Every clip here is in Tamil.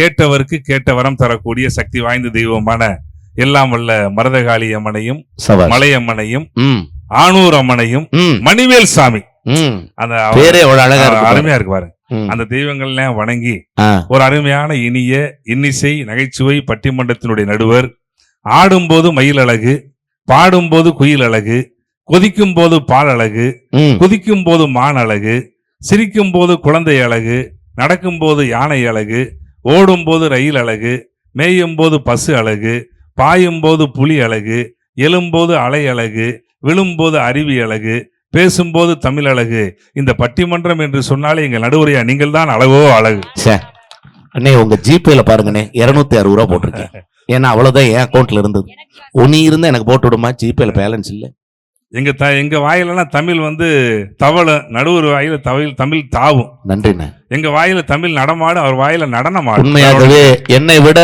கேட்டவருக்கு கேட்ட வரம் தரக்கூடிய சக்தி வாய்ந்த தெய்வமான எல்லாம் வல்ல மருதகாளி அம்மனையும் மலையம்மனையும் ஆனூர் அம்மனையும் மணிவேல் சாமி அந்த பேரே அருமையா இருக்கு பாருங்க. அந்த தெய்வங்கள்லாம் வணங்கி ஒரு அருமையான இனிய இன்னிசை நகைச்சுவை பட்டிமன்றத்தினுடைய நடுவர், ஆடும்போது மயில் அழகு, பாடும்போது குயில் அழகு, கொதிக்கும் போது பால் அழகு, குதிக்கும் போது மான் அழகு, சிரிக்கும் போது குழந்தை அழகு, நடக்கும் போது யானை அழகு, ஓடும் போது ரயில் அழகு, மேயும் போது பசு அழகு, பாயும் போது புலி அழகு, எழும்போது அலை அழகு, விழும்போது அருவி அழகு, பேசும்போது தமிழ் அழகு. இந்த பட்டிமன்றம் என்று சொன்னாலே எங்க நடுவரையா நீங்கள் தான் அழகோ அழகு. அண்ணே உங்க ஜிபேல பாருங்கண்ணே 260 ரூபா போட்டிருக்கேன். ஏன்னா அவ்வளவுதான் என் அக்கௌண்ட்ல இருந்தது. உனி இருந்தா எனக்கு போட்டு விடுமா, ஜிபேல பேலன்ஸ் இல்ல. எங்க வாயிலெல்லாம் தமிழ் தவள, நடுவர் வாயில தமிழ் தாவும். நன்றிண்ணே. எங்க வாயில தமிழ் நடமாடும், அவர் வாயில நடனமாடும். உண்மையாகவே என்னை விட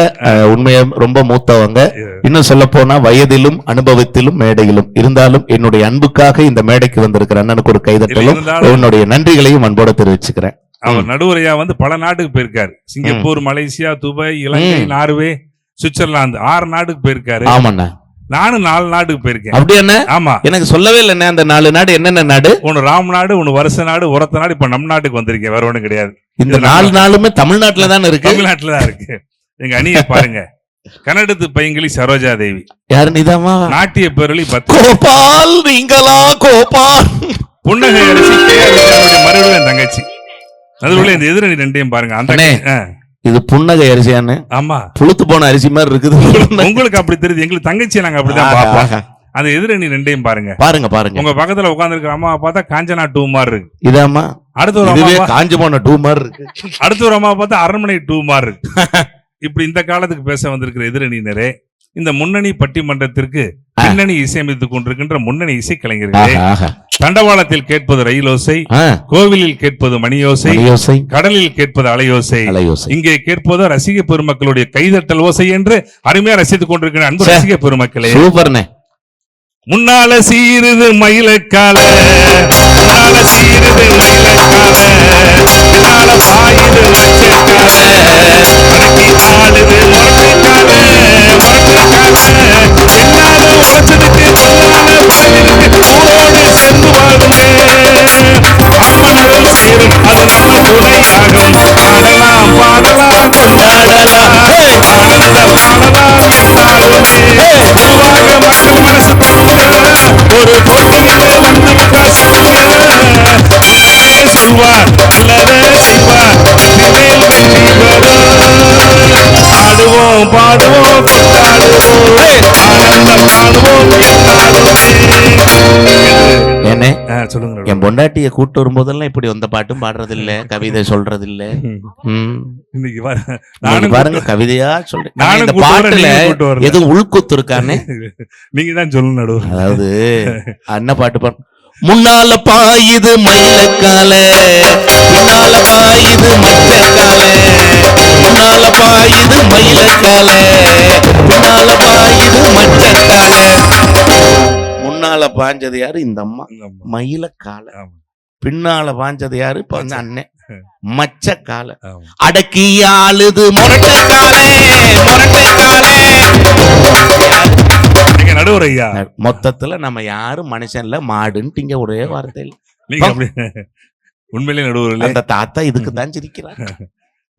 உண்மையா ரொம்ப மூத்தவங்க, இன்னும் சொல்ல போனா வயதிலும் அனுபவத்திலும் மேடையிலும் இருந்தாலும் என்னுடைய அன்புக்காக இந்த மேடைக்கு வந்திருக்கிற அண்ணனுக்கு ஒரு கைதட்டலும் என்னுடைய நன்றிகளையும் அன்போட தெரிவிச்சுக்கிறேன். அவர் நடுவரையா பல நாட்டுக்கு போயிருக்காரு. சிங்கப்பூர், மலேசியா, துபாய், இலங்கை, நார்வே, சுவிட்சர்லாந்து 6 நாட்டுக்கு போயிருக்காரு. ஆமாண்ணா, நானும் 4 நாட்டுக்கு போயிருக்கேன். அப்படி என்ன? ஆமா, எனக்கு சொல்லவே இல்லை. அந்த 4 நாடு என்னென்ன நாடு? ஒன்னு ராம் நாடு, ஒன்னு வருஷ நாடு, உரத்த நாடு. இப்ப நம் நாட்டுக்கு வந்திருக்கேன், வேற ஒண்ணும் கிடையாது. இந்த 4 நாளுமே தமிழ்நாட்டுல தான் இருக்கு. தமிழ்நாட்டுல தான் இருக்கு. எங்க அணியை பாருங்க. கன்னடத்து பையங்களி சரோஜா தேவி. யாரு? நிதாமா. நாட்டிய பேரளி கோபால். நீங்களா கோபால்? புன்னகை அரிசி மறுபடியும் தங்கச்சி. அதுல இந்த எதிரணி ரெண்டையும் பாருங்க. அந்த இது புன்னகை அரிசியான்னு? ஆமா, புளுத்து போன அரிசி மாதிரி இருக்குது. உங்களுக்கு அப்படி தெரியுது, எங்களுக்கு தங்கச்சி நாங்க அப்படிதான் பாப்போம். அந்த எதிரணி ரெண்டையும் பாருங்க. பாருங்க. உங்க பக்கத்துல உட்கார்ந்து இருக்கிற அம்மா பார்த்தா காஞ்சனா 2 மாதிரி இருக்கு. இதாமா. அடுத்த ஒரு அம்மா காஞ்ச போன 2 மாதிரி இருக்கு. அடுத்த ஒரு அம்மா பார்த்தா அரண்மனை 2 மாதிரி இருக்கு. இப்படி இந்த காலத்துக்கு பேச வந்திருக்கிற எதிரணியினரே, இந்த முன்னணி பட்டிமன்றத்திற்கு பின்னணி இசையமைத்துக் கொண்டிருக்கின்ற முன்னணி இசை கலைஞர்களே, தண்டவாளத்தில் கேட்பது ரயிலோசை, கோவிலில் கேட்பது மணியோசை, கடலில் கேட்பது அலையோசை, இங்கே கேட்பது ரசிக பெருமக்களுடைய கைதட்டல் ஓசை என்று அருமையா ரசித்துக் கொண்டிருக்கிற அன்பு ரசிக பெருமக்களே, முன்னால சீருது மயிலக்கால, முன்னால சீருது மயிலக்கால, பின்னால பாயுது லட்சக்கால, அடக்கி ஆளுது முரட்டுக்கால, எல்லாரும் உழைச்சதுக்கு சொல்லான பாயிருக்கு ஊரோடு சேர்ந்து வாழுமே. அம்மனரும் சேரும் அது நம்ம துணையாகும். பாடலாம் பாடலாம் கொண்டாடலாம், ஆனந்த பாடலாம் என்னாலுமே. உருவாக மக்கள் மனசு ஒரு பொண்ணு வந்து சொல்வார், நல்லதே செய்வார், வெற்றிமேல் வெற்றி வரும். ஆடுவோம் பாடுவோம் கொண்டாடுவோம், ஆனந்தம் காணுவோம் என்னாலுமே. என்ன சொல்லுங்க. என் பொண்டாட்டிய கூட்டு வரும்போதெல்லாம் இப்படி வந்த பாட்டும் பாடுறது இல்ல, கவிதை சொல்றது இல்ல. பாருங்க, கவிதையா சொல்றேன். இந்த பாட்டுல எதுவும் உள்குத்து இருக்கான்னு நீங்க தான் சொல்லணும். அதாவது என்ன பாட்டு பாரு. முன்னால பாயுது மயிலக்கால, பின்னால பாயுது மச்சக்கால, முன்னால பாயுது மயிலக்கால, பின்னால பாயுது மச்சக்கால. முன்னால பாஞ்சது யாரு? இந்த அம்மா மயிலக்கால. பின்னால பாஞ்சது யாரு? இப்ப அண்ணன் மச்சக்கால. அடக்கி ஆளுது முரட்டக்காலே, முரட்டக்காலே. நடுவர் ஐயா, மொத்தத்துல நம்ம யாரும் மனுஷன்ல மாடுன்னு ஒரே வார்த்தை. உண்மையிலே நடுவர் அந்த தாத்தா இதுக்கு தான் சிரிக்கிறாங்க.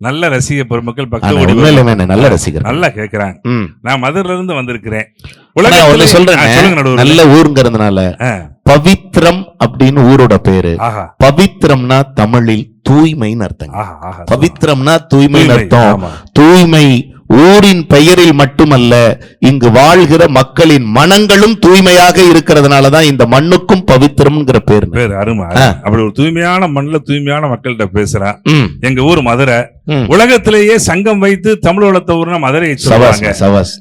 நல்ல ரசிக பெருமக்கள் நல்ல ரசிகர் நல்லா கேட்கிறாங்க. நான் மதுரையில இருந்து வந்திருக்கிறேன். சொல்றேன், நல்ல ஊருங்கிறதுனால பவித்ரம் அப்படின்னு ஊரோட பேரு. பவித்ரம்னா தமிழில் தூய்மைன்னு அர்த்தம். பவித்ரம்னா தூய்மைன்னு அர்த்தம். தூய்மை ஊரின் பெயரில் மட்டுமல்ல, இங்கு வாழ்கிற மக்களின் மனங்களும் தூய்மையாக இருக்கிறதுனாலதான் இந்த மண்ணுக்கும் பவித்திரம்ங்கிற பேர். அருமை. அப்படி ஒரு தூய்மையான மண்ணுல தூய்மையான மக்கள்கிட்ட பேசுறேன். எங்க ஊர் மதுரை. உலகத்திலேயே சங்கம் வைத்து தமிழ் வளர்த்த ஊர்னா மதுரையை சொல்லுவாங்க.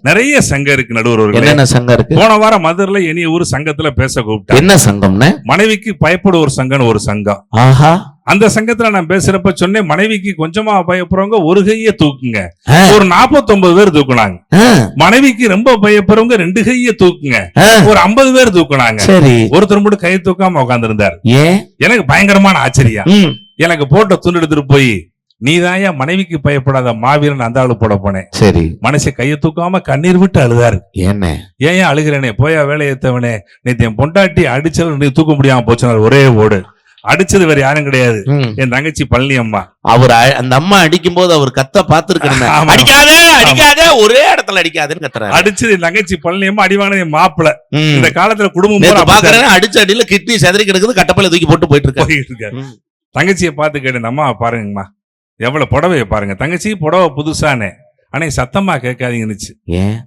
நிறைய சங்கம் இருக்கு நடுவர். என்னென்ன சங்கம் இருக்கு? போன வாரம் மதுரையில இனி ஒரு சங்கத்துல பேச கூப்பிட்டேன். என்ன சங்கம்னா? மனைவிக்கு பயப்பட ஒரு சங்கம், ஒரு சங்கம். அந்த சங்கத்துல நான் பேசுறப்ப சொன்னேன், மனைவிக்கு கொஞ்சமா பயப்படுறவங்க ஒரு கைய தூக்குங்க. ஒரு 49 பேர் தூக்குனாங்க. மனைவிக்கு ரொம்ப பயப்படுறவங்க 2 கைய தூக்குங்க. ஒரு 50 பேர் தூக்குனாங்க. ஒருத்தர் மட்டும் கையை தூக்காம உட்கார்ந்து இருந்தார். எனக்கு பயங்கரமான ஆச்சரியம். எனக்கு போட்ட துண்டு எடுத்துட்டு போய் நீதான் என் மனைவிக்கு பயப்படாத மாவீரன் அந்த ஆளு போட போனேன். சரி, மனசை கையை தூக்காம கண்ணீர் விட்டு அழுதாரு. என்ன ஏன் அழுகிறேனே, போயா வேலை ஏத்தவனே, நேத்து என் பொண்டாட்டி அடிச்சது நீ தூக்க முடியாம போச்சுனாரு. ஒரே ஓடு. அடிச்சது வேற யாரும் கிடையாது, என் தங்கச்சி பழனி அம்மா. அவர் அந்த அம்மா அடிக்கும் போது அவர் கத்த பாத்துருக்கணும். அடிக்காத அடிக்காத, ஒரே இடத்துல அடிக்காதுன்னு கத்துறாரு. அடிச்சது என் தங்கச்சி பழனி அம்மா, அடி வாங்கினது என் மாப்பிள்ள. இந்த காலத்துல குடும்பம் பாக்குறேன், அடிச்ச அடியில கிட்னி செதறி கிடக்குது, கட்டப்பையில தூக்கி போட்டு போயிட்டு இருக்காரு. தங்கச்சியை பார்த்து கேட்டு, அம்மா பாருங்கம்மா எவ்வளவு புடவைய பாருங்க. தங்கச்சி புடவை புதுசானே, ஆனா சத்தமா கேட்காதீங்கன்னுச்சு.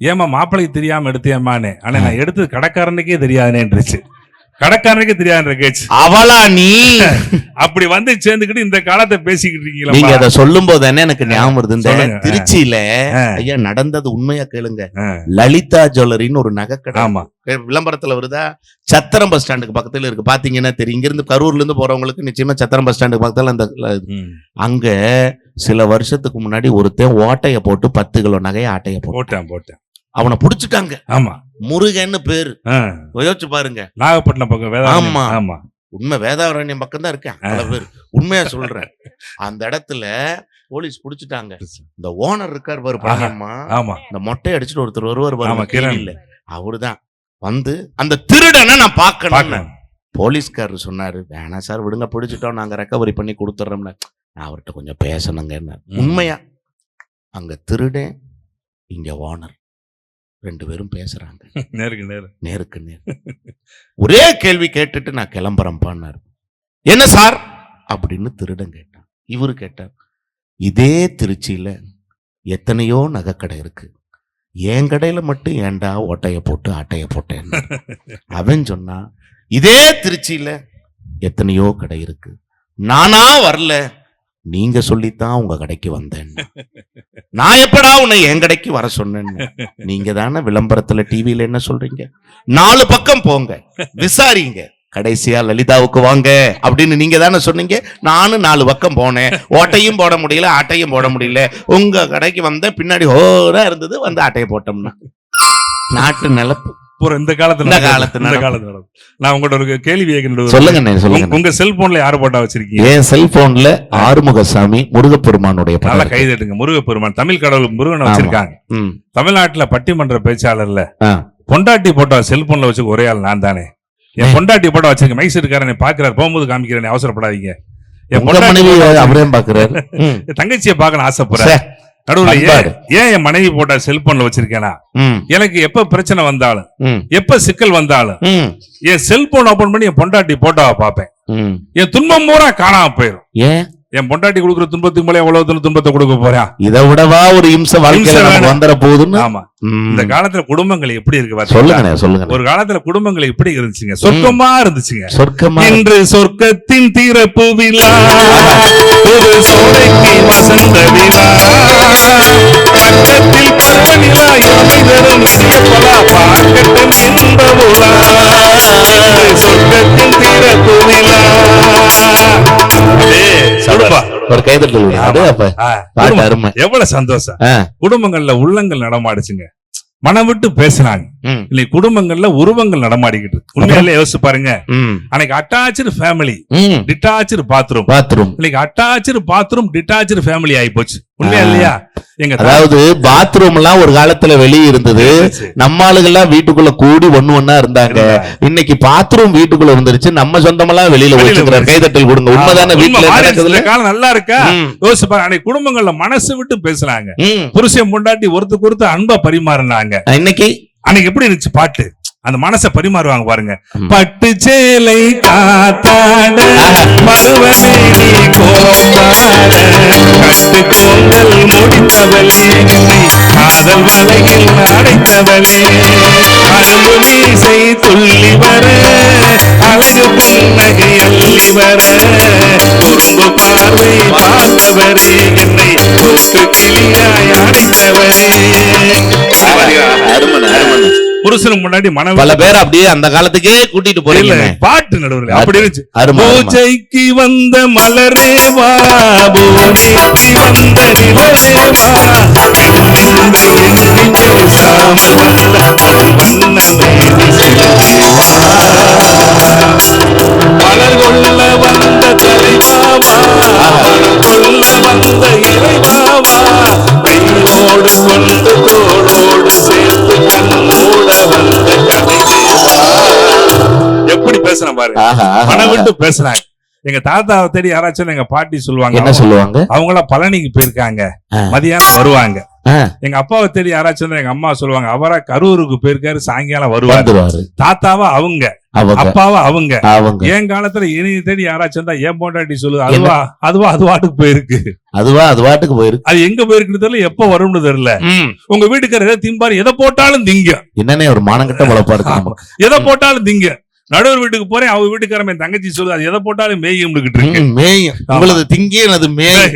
ஏமா மாப்பிள்ளைக்கு தெரியாம எடுத்தியம்மானே, ஆனா நான் எடுத்தது கடைக்காரனுக்கே தெரியாதுன்னு. கடைக்காரனுக்கே தெரியாதுன்ற கேச்சு. அவளா நீ அப்படி வந்து சேர்ந்துக்கிட்டு இந்த காலத்தை பேசிக்கிட்டு இருக்கீங்களா? நீங்க அதை சொல்லும் போது என்ன எனக்கு ஞாபகம் வருது, இந்த திருச்சியில ஐயா நடந்தது உண்மையா கேளுங்க. லலிதா ஜுவல்லரின்னு ஒரு நகைக்கடை, ஆமா, விளம்பரத்துல வருதா, சத்திரம் பஸ் ஸ்டாண்டுக்கு பக்கத்துல இருக்கு. பாத்தீங்கன்னா தெரியும். இங்க இருந்து கரூர்ல இருந்து போறவங்களுக்கு நிச்சயமா சத்திரம் பஸ் ஸ்டாண்டுக்கு பக்கத்துல அந்த அங்க சில வருஷத்துக்கு முன்னாடி ஒருத்தன் ஓட்டைய போட்டு 10 கிலோ நகையை ஆட்டைய போட்டேன். அவனை புடிச்சுட்டாங்க. ஆமா, முருகன்னு பேரு. யோசிச்சு பாருங்க, நாகப்பட்டினம் பக்கம். ஆமா ஆமா, உண்மை வேதாரண்யம் பக்கம் தான் இருக்கேன். பல பேர் உண்மையா சொல்றேன். அந்த இடத்துல போலீஸ் புடிச்சுட்டாங்க. இந்த ஓனர் இருக்காரு பாரு பழங்கம்மா, இந்த மொட்டை அடிச்சுட்டு ஒருத்தர் வருவார் இல்ல, அவருதான் வந்து அந்த திருடனை நான் பாக்கணும். போலீஸ்காரர் சொன்னாரு, வேணா சார் விடுங்க, பிடிச்சிட்டோம், நாங்க ரெக்கவரி பண்ணி கொடுத்துட்றோம்ல. நான் அவர்கிட்ட கொஞ்சம் பேசணுங்க. என்ன உண்மையா அங்க திருடன், இங்க ஓனர், 2 பேரும் பேசுறாங்க நேருக்கு நேர். ஒரே கேள்வி கேட்டுட்டு நான் கிளம்புறேன் பண்ணாரு. என்ன சார் அப்படின்னு திருடன் கேட்டான். இவரு கேட்டார், இதே திருச்சியில எத்தனையோ நகைக்கடை இருக்கு, என் கடையில மட்டும் ஏன்டா ஓட்டைய போட்டு ஆட்டைய போட்டேன். அவன் சொன்னா, இதே திருச்சியில எத்தனையோ கடை இருக்கு, நானா வரல, நீங்க சொல்லித்தான் உங்க கடைக்கு வந்தேன். நான் எப்படா உன்னை என் கடைக்கு வர சொன்னேன்னு. நீங்க தானே விளம்பரத்துல டிவியில என்ன சொல்றீங்க, 4 பக்கம் போங்க விசாரிங்க, கடைசியா லலிதாவுக்கு வாங்க அப்படின்னு நீங்க தானே சொன்னீங்க. நானும் 4 பக்கம் போனேன், ஓட்டையும் போட முடியல, ஆட்டையும் போட முடியல, உங்க கடைக்கு வந்த பின்னாடி ஹோரா இருந்தது, வந்து ஆட்டையை போட்டோம்னா. நாட்டு நிலப்பு இந்த காலத்துல நான் உங்கள்ட்ட ஒரு கேள்வி கேட்கிறேன். சொல்லுங்க. உங்க செல்போன்ல யாரு போட்டா வச்சிருக்கீங்க? என் செல்போன்ல ஆறுமுகசாமி முருகப்பெருமானுடைய நல்ல கைதட்டுங்க. முருகப்பெருமான், தமிழ் கடவுள் முருகனை வச்சிருக்காங்க. தமிழ்நாட்டுல பட்டிமன்ற பேச்சாளர்ல பொண்டாட்டி போட்டா செல்போன்ல வச்சு ஒரே ஆள் நான் தானே. என் பொண்டாட்டி போட்டா வச்சிருக்கேன், மைசூர் இருக்காரு, பாக்குறாரு, போகும்போது காமிக்கிறேன், அவசரப்படாதீங்க. என் பொண்டாட்டி அவரையும் பாக்குறாரு, தங்கச்சியை பார்க்கணும் ஆசைப்படுறேன். நடுவுல ஏன் என் மனைவி போட்டா செல்போன்ல வச்சிருக்கேனா, எனக்கு எப்ப பிரச்சனை வந்தாலும் எப்ப சிக்கல் வந்தாலும் என் செல்போன் ஓபன் பண்ணி என் பொண்டாட்டி போட்டோவை பார்ப்பேன். என் துன்பம் பூரா காணாம போயிடும். ஏன் என் பொண்டாட்டி கொடுக்குற துன்பத்துக்கு மேலே எவ்வளவு துன்பத்தை கொடுக்க போறேன்? இதை விடவா ஒரு இம்சை வாழ்க்கையில வந்துற போகுதுன்னு. ஆமா, இந்த காலத்துல குடும்பங்கள் எப்படி இருக்கு சொல்லுங்க. ஒரு காலத்துல குடும்பங்கள் எப்படி இருந்துச்சுங்க, சொர்க்கமா இருந்துச்சுங்க. சொர்க்கமா. இன்று சொர்க்கத்தின் தீரப்பு விழா, ஒரு சோலைக்கு வசந்த விழா, பக்கத்தில் பருவநிலா, இளமை தரும் இசையப்பலா, பார்க்கட்டும் இன்ப உலா, சொர்க்கத்தின் தீரப்பு விழா. ஒரு கைதட்டல். எவ்வளவு சந்தோஷம். குடும்பங்கள்ல உள்ளங்கள் நடமாடுச்சுங்க, மனம் விட்டு பேசினாங்க. இன்னைக்கு குடும்பங்கள்ல உருவங்கள் நடமாடிக்கிட்டு. உண்மையில யோசிச்சு பாருங்க, அன்னைக்கு அட்டாச்சு ஃபேமிலி, டிட்டாச்சு பாத்ரூம். இன்னைக்கு அட்டாச்சு பாத்ரூம், டிட்டாச்சு ஃபேமிலி ஆகி போச்சு. உண்மையா இல்லையா? அதாவது பாத்ரூம் எல்லாம் ஒரு காலத்துல வெளியே இருந்தது, நம்ம ஆளுகள்லாம் வீட்டுக்குள்ள கூடி ஒண்ணா இருந்தாங்க. இன்னைக்கு பாத்ரூம் வீட்டுக்குள்ள வந்துருச்சு, நம்ம சொந்தமெல்லாம் வெளியில வச்சுக்கிற. கைதட்டல் கொடுங்க. உண்மைதானே? வீட்டுல காலம் நல்லா இருக்கா? யோசிச்சு பாருங்க. அன்னைக்கு குடும்பங்கள்ல மனசு விட்டு பேசுறாங்க, புருஷன் பொண்டாட்டி ஒருத்தருக்கு ஒருத்தர் அன்பா பரிமாறினாங்க. இன்னைக்கு அன்னைக்கு எப்படி இருந்துச்சு பாட்டு, அந்த மனசை பரிமாறுவாங்க பாருங்க. பட்டு சேலை காத்தாட மறுவனை நீ கோத்தாட, கட்டு கோங்கல் முடித்தவளே, நீ காதல் வலையில் அடைத்தவளே, அரும்பு மீசை துள்ளி வர, அழகு புன்னகை அள்ளி வர, குறும்பு பார்வை பார்த்தவரே, என்னை தூக்கு கிளியாய் அடைத்தவரே. புருஷனுக்கு முன்னாடி மனம் பல பேர் அப்படியே அந்த காலத்துக்கே கூட்டிட்டு போறீங்க. பாட்டு நடுவுல அப்படி இருந்துச்சு. பூஜைக்கு வந்த மலரே வா, பூஜைக்கு வந்த நிலவே வா, மலர் கொள்ள வந்த தலைவாவா, கொள்ள வந்த பாருங்க, மனம் விட்டு பேசுறாங்க. எங்க தாத்தாவை தேடி யாராச்சும் எங்க பாட்டி சொல்லுவாங்க, என்ன சொல்லுவாங்க, அவங்கள பழனிக்கு போயிருக்காங்க, மதியானம் வருவாங்க. எங்க அப்பாவை தேடி யாராச்சும் எங்க அம்மா சொல்லுவாங்க, அவரா கரூருக்கு போயிருக்காரு, சாயங்காலம் வருவாரு. தாத்தாவா அவங்க, அப்பாவா அவங்க. என் காலத்துல இனிய தேடி யாராச்சும் தான் ஏன் பொண்டாட்டி சொல்லுது, அது வாட்டுக்கு போயிருக்கு, அது வாட்டுக்கு போயிருக்கு. அது எங்க போயிருக்குன்னு தெரியல, எப்ப வரும்னு தெரியல. உங்க வீட்டுக்காரர் எதை திம்பாரு, எதை போட்டாலும் திங்க. என்னன்னே ஒரு மானங்கட்ட வளப்பா இருக்கு. எதை போட்டாலும் திங்க. நடுவர் வீட்டுக்கு போறேன், அவங்க வீட்டுக்காரன் என் தங்கச்சி சொல்லுது, அது எதை போட்டாலும் மேயும் இருக்கு. மேயும் உங்களது திங்கிய அது மேய்.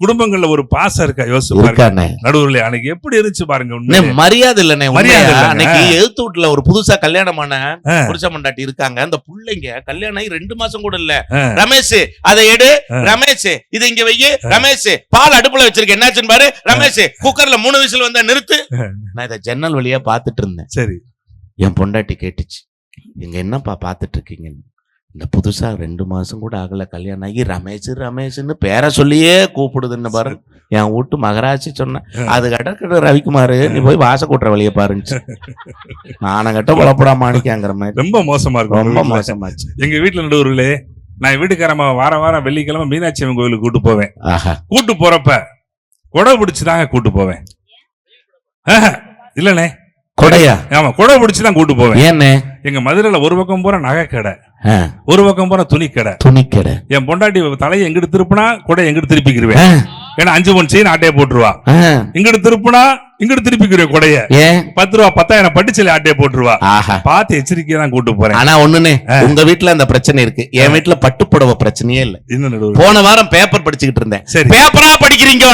குடும்பங்கள்ல ஒரு பாசம் இருக்கா யோசிச்சு பாருங்க. நடுவர்ல அன்னைக்கு எப்படி இருந்துச்சு பாருங்க. மரியாதை இல்லனே, மரியாதை. அன்னைக்கு எழுத்து வீட்டுல ஒரு புதுசா கல்யாணமான புருஷ மண்டாட்டி இருக்காங்க. அந்த புள்ளைங்க கல்யாணம் ஆகி 2 மாசம் கூட இல்ல. ரமேஷ் அதை எடு, ரமேஷ் இது இங்க வை, ரமேஷ் பால் அடுப்புல வச்சிருக்க, என்னாச்சுன்னு பாரு, ரமேஷ் குக்கர்ல 3 விசில் வந்தா நிறுத்து. நான் இதை ஜன்னல் வழியா பாத்துட்டு இருந்தேன். சரி, என் பொண்டாட்டி கேட்டுச்சு, எங்க என்னப்பா பாத்துட்டு இருக்கீங்க, இந்த புதுசா 2 மாசம் கூட ஆகல கல்யாணம் ஆகி ரமேஷ்னு பேரை சொல்லியே கூப்பிடுதுன்னு பாரு. என் வீட்டு மகராட்சி சொன்னேன், அது கடற்கடை ரவிக்குமாரு, நீ போய் வாச கூட்டுற வழியை பாருங்க. நானும் கட்ட குழப்படா மாணிக்காங்கிற மாதிரி ரொம்ப மோசமா இருக்கும். ரொம்ப மோசமாச்சு. எங்க வீட்டுல நடுவர்களே, நான் வீட்டுக்காரமா வாரம் வெள்ளிக்கிழமை மீனாட்சி அம்மன் கோயிலுக்கு கூட்டு போவேன். கூட்டு போறப்ப கொடை பிடிச்சுதாங்க கூட்டு போவேன். இல்லனே கொடையா? ஆமா, கொடை பிடிச்சுதான் கூட்டு போவேன். ஏன்னு எங்க மதுரையில ஒரு பக்கம் போற நகை கடை, ஒரு பக்கம் போற துணி கடை. என் பொண்டாட்டி தலையை எங்கிட்டு திருப்பினா கொடை எங்கிட்டு திருப்பிக்கிருவேன். ஏன்னா 5 பவுன் செயின் ஆட்டையை போட்டுருவா. இங்கிட்டு திருப்பினா இங்கிட்டு திருப்பிக்கிறேன் கொடைய. 10 ரூபா 10,000 பட்டுச்சலி ஆட்டையை போட்டுருவா. பார்த்து எச்சரிக்கையா தான் கூட்டு போறேன். ஆனா ஒண்ணுனே, உங்க வீட்டுல அந்த பிரச்சனை இருக்கு, என் வீட்டுல பட்டுப்புடவை பிரச்சனையே இல்ல. போன வாரம் பேப்பர் படிச்சுக்கிட்டு இருந்தேன். பேப்பரா படிக்கிறீங்க,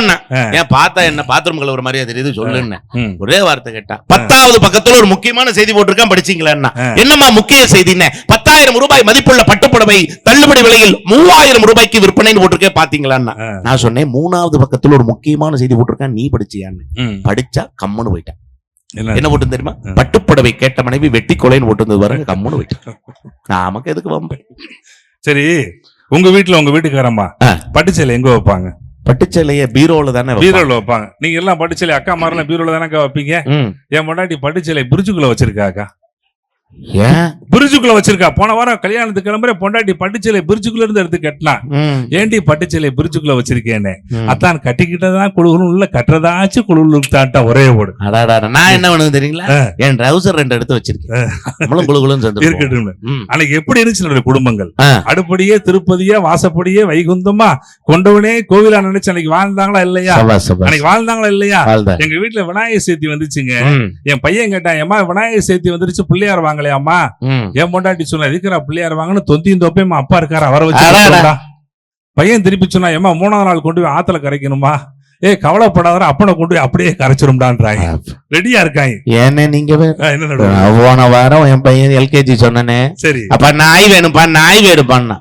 ஏன் பார்த்தா என்ன பாத்ரூம் கழுவுற மாதிரியா தெரியுது சொல்லுன்னு ஒரே வார்த்தை கேட்டா. 10வது பக்கத்துல ஒரு முக்கியமான செய்தி போட்டிருக்கான், படிச்சீங்களா? என்னமா முக்கிய செய்தின்னு, 10,000 ரூபாய் மதிப்புள்ள பட்டுப்புடவை தள்ளுபடி விலையில் 3,000 ரூபாய்க்கு விற்பனைன்னு போட்டிருக்கேன், பாத்தீங்களா? நான் சொன்னேன் 3வது பக்கத்துல ஒரு முக்கியமான செய்தி போட்டிருக்கேன், நீ படிச்சியான்னு. படிச்சா கம்முன்னு போயிட்டேன். என்ன போட்டு தெரியுமா? பட்டுப்புடவை கேட்ட மனைவி வெட்டி கொலைன்னு போட்டு வர, கம்முன்னு போயிட்டேன். நமக்கு எதுக்கு வம்பு? சரி, உங்க வீட்டுல உங்க வீட்டுக்காரம்மா பட்டுச்சேலை எங்க வைப்பாங்க? பட்டுச்சேலைய பீரோல தானே, பீரோல வைப்பாங்க. நீங்க எல்லாம் பட்டுச்சேலை அக்கா மாரெல்லாம் பீரோல தானே வைப்பீங்க. என் முன்னாடி பட்டுச்சேலை பிரிட்ஜுக்குள்ள வச்சிருக்காக்கா. ஏன் பிரிட்ஜுக்குள்ள வச்சிருக்கா? போன வாரம் கல்யாணத்துக்கு கிளம்புற பொண்டாட்டி பட்டுச்சேலை பிரிட்ஜுக்குள்ள இருந்து எடுத்து கட்டினா. ஏண்டி பட்டுச்சேலை பிரிட்ஜுக்குள்ள வச்சிருக்கேன்னு. அத்தான் கட்டிக்கிட்டதான் குழுகுலும் இல்ல, கட்டுறதாச்சும் குழுகுலும் தாட்டா ஒரே ஓடு. நான் என்ன பண்ணுவேன் தெரியுங்களா? என் ட்ரவுசர் 2 எடுத்து வச்சிருக்கேன், குழுகுலும் இருக்கட்டும். அன்னைக்கு எப்படி இருந்துச்சு குடும்பங்கள்? அடுப்படியே திருப்பதியே வாசப்படியே வைகுந்தமா கொண்டவனே கோவிலா நினைச்சு அன்னைக்கு வாழ்ந்தாங்களா இல்லையா? அன்னைக்கு வாழ்ந்தாங்களா இல்லையா? எங்க வீட்டுல விநாயகர் சேர்த்தி வந்துச்சுங்க. என் பையன் கேட்டான், ஏமா விநாயகர் சேர்த்தி வந்துருச்சு, பிள்ளையார் வாங்கலையாமா? என் பொண்டாட்டி சொன்ன, இருக்கிற பிள்ளையார் வாங்கன்னு தொந்தியும் தொப்பையும் அப்பா இருக்காரு, அவரை வச்சு. பையன் திருப்பி சொன்னா, ஏமா 3வது நாள் கொண்டு போய் ஆத்துல கரைக்கணுமா? கவலைப்படாத, அப்பனை கொண்டு போய் அப்படியே கரைச்சிரும்டான்றாங்க. ரெடியா இருக்காங்க. ஏன்னு நீங்க போன வாரம் என் பையன் LKG சொன்னனே, சரி அப்ப நாய் வேணும்பா, நாய் வேணும்பான்னா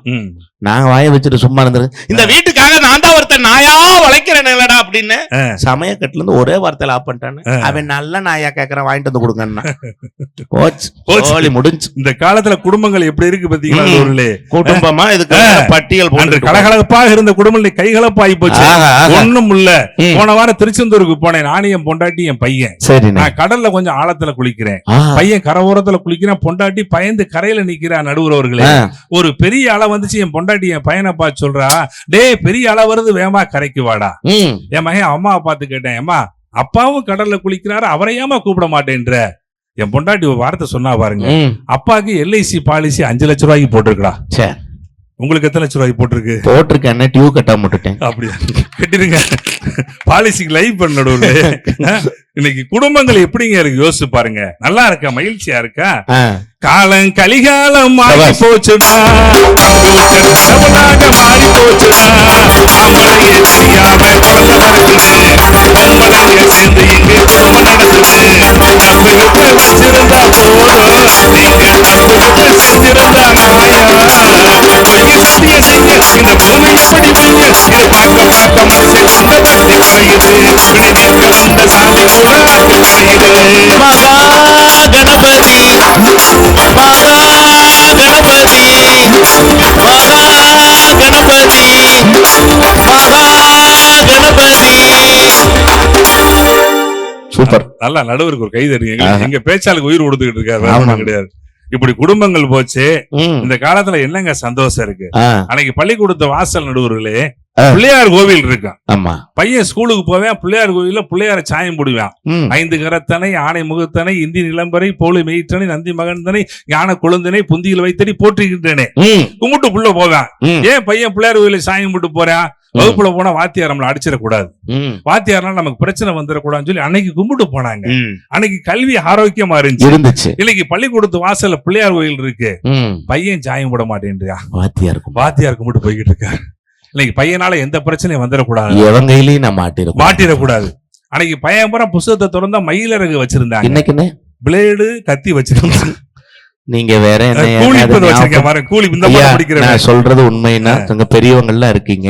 நாங்க வாய வச்சுட்டு சும்மா இருந்தது. இந்த வீட்டுக்காக நான் தான் ஒருத்தன் நாயா வளைக்கிறேன் இல்லடா அப்படின்னு சமயக்கட்டுல இருந்து ஒரே வார்த்தையில ஆப் பண்ணிட்டானு. அவன் நல்ல நாயா கேக்குறான், வாங்கிட்டு வந்து கொடுங்கன்னா முடிஞ்சு. இந்த காலத்துல குடும்பங்கள் எப்படி இருக்கு பாத்தீங்களா? குடும்பமா இதுக்கு பட்டியல் போட்டு கலகலப்பாக இருந்த குடும்பம் கைகலப்பா ஆகி போச்சு. ஒண்ணும் இல்ல. போன வாரம் திருச்செந்தூருக்கு போனேன், நானும் என் பொண்டாட்டி என் பையன். சரி, நான் கடல்ல கொஞ்சம் ஆழத்துல குளிக்கிறேன், பையன் கரையோரத்துல குளிக்கிறேன், பொண்டாட்டி பயந்து கரையில நிக்கிறா. நடுவுறவர்களே, ஒரு பெரிய அலை வந்துச்சு, என் பொண்டாட்டி என் பையனை பார்த்து சொல்றா, டே பெரிய அலை வருது, வேமா கரைக்கு வாடா. என் மகன் அம்மாவை பார்த்து கேட்டேன், அம்மா அப்பாவும் கடல்ல குளிக்கிறாரு, அவரை ஏமா கூப்பிட மாட்டேன்ற? என் பொண்டாட்டி ஒரு வார்த்தை சொன்னா பாருங்க, அப்பாக்கு LIC பாலிசி 5 லட்சம் ரூபாய்க்கு போட்டிருக்கா. உங்களுக்கு எத்தனை லட்சம் ரூபாய்க்கு போட்டிருக்கு? போட்டிருக்கேன், டியூ கட்டாம விட்டுட்டேன். அப்படியா? கட்டிருங்க, பாலிசிக்கு லைவ் பண்ணணும். இன்னைக்கு குடும்பங்கள் எப்படிங்க இருக்கு யோசிச்சு பாருங்க. நல்லா இருக்கா? மகிழ்ச்சியா இருக்கா? காலம் கலிகாலம் மாறி போச்சுடா, மாறி போச்சுடா. நம்மளையே தெரியாம குழந்தை நம்மளையே சேர்ந்து இங்கு குடும்பம் நடந்தது. தப்புகிட்ட வச்சிருந்தா போதும், நீங்க தப்புகிட்ட செஞ்சிருந்தா நாயா. பொய்ய செய்ய இந்த பூமி எப்படி பெய்ய, இது பார்க்க பார்க்க மனுஷன் இந்த பக்தி குறையுது. பிடிக்க வந்த சாமி கூட குறையுது. மகா கணபதி, மகா கணபதி, மகா கணபதி, மகா கணபதி. சூப்பர். நல்லா நடுவருக்கு ஒரு கை தருங்க. எங்க பேச்சாளுக்கு உயிர் கொடுத்துக்கிட்டு இருக்காரு, கிடையாது. இப்படி குடும்பங்கள் போச்சு. இந்த காலத்துல என்னங்க சந்தோஷம் இருக்கு. அன்னைக்கு பள்ளிக்கூடத்து வாசல் நடுவர்களே பிள்ளையார் கோவில் இருக்கும். ஆமா, பையன் ஸ்கூலுக்கு போவேன், பிள்ளையார் கோவில்ல பிள்ளையார சாயம் போடுவேன். 5 கரத்தனை, ஆணை முகத்தனை, இந்தி நிலம்பரை, போலி மெய்த்தனை, நந்தி மகந்தனை, ஞான கொழுந்தனை, புந்தியில் வைத்தடி போற்றுகின்றனே கும்பிட்டு புள்ள போவேன். ஏன் பையன் பிள்ளையார் கோவில சாயம் போட்டு போறேன்? வகுப்புல போனா வாத்தியார் நம்மள அடிச்சிடக்கூடாது, வாத்தியார்னால நமக்கு பிரச்சனை வந்துடக்கூடாதுன்னு சொல்லி அன்னைக்கு கும்பிட்டு போனாங்க. அன்னைக்கு கல்வி ஆரோக்கியமா இருந்துச்சு. இன்னைக்கு பள்ளிக்கூடத்து வாசல்ல பிள்ளையார் கோயில் இருக்கு, பையன் சாயம் போட மாட்டேன்றியா, வாத்தியார் கும்பிட்டு போய்கிட்டு இருக்காரு. இன்னைக்கு பையனால எந்த பிரச்சனையும் வந்துடக்கூடாது, மாட்டிடக்கூடாது. அன்னைக்கு பையன் பூரா புத்தகத்தை திறந்தா மயிலரகு வச்சிருந்தாங்க, இன்னைக்கு பிளேடு கத்தி வச்சிருந்தாங்க. நீங்க வேற என்ன சொல்றது உண்மைன்னா, பெரியவங்க எல்லாம் இருக்கீங்க,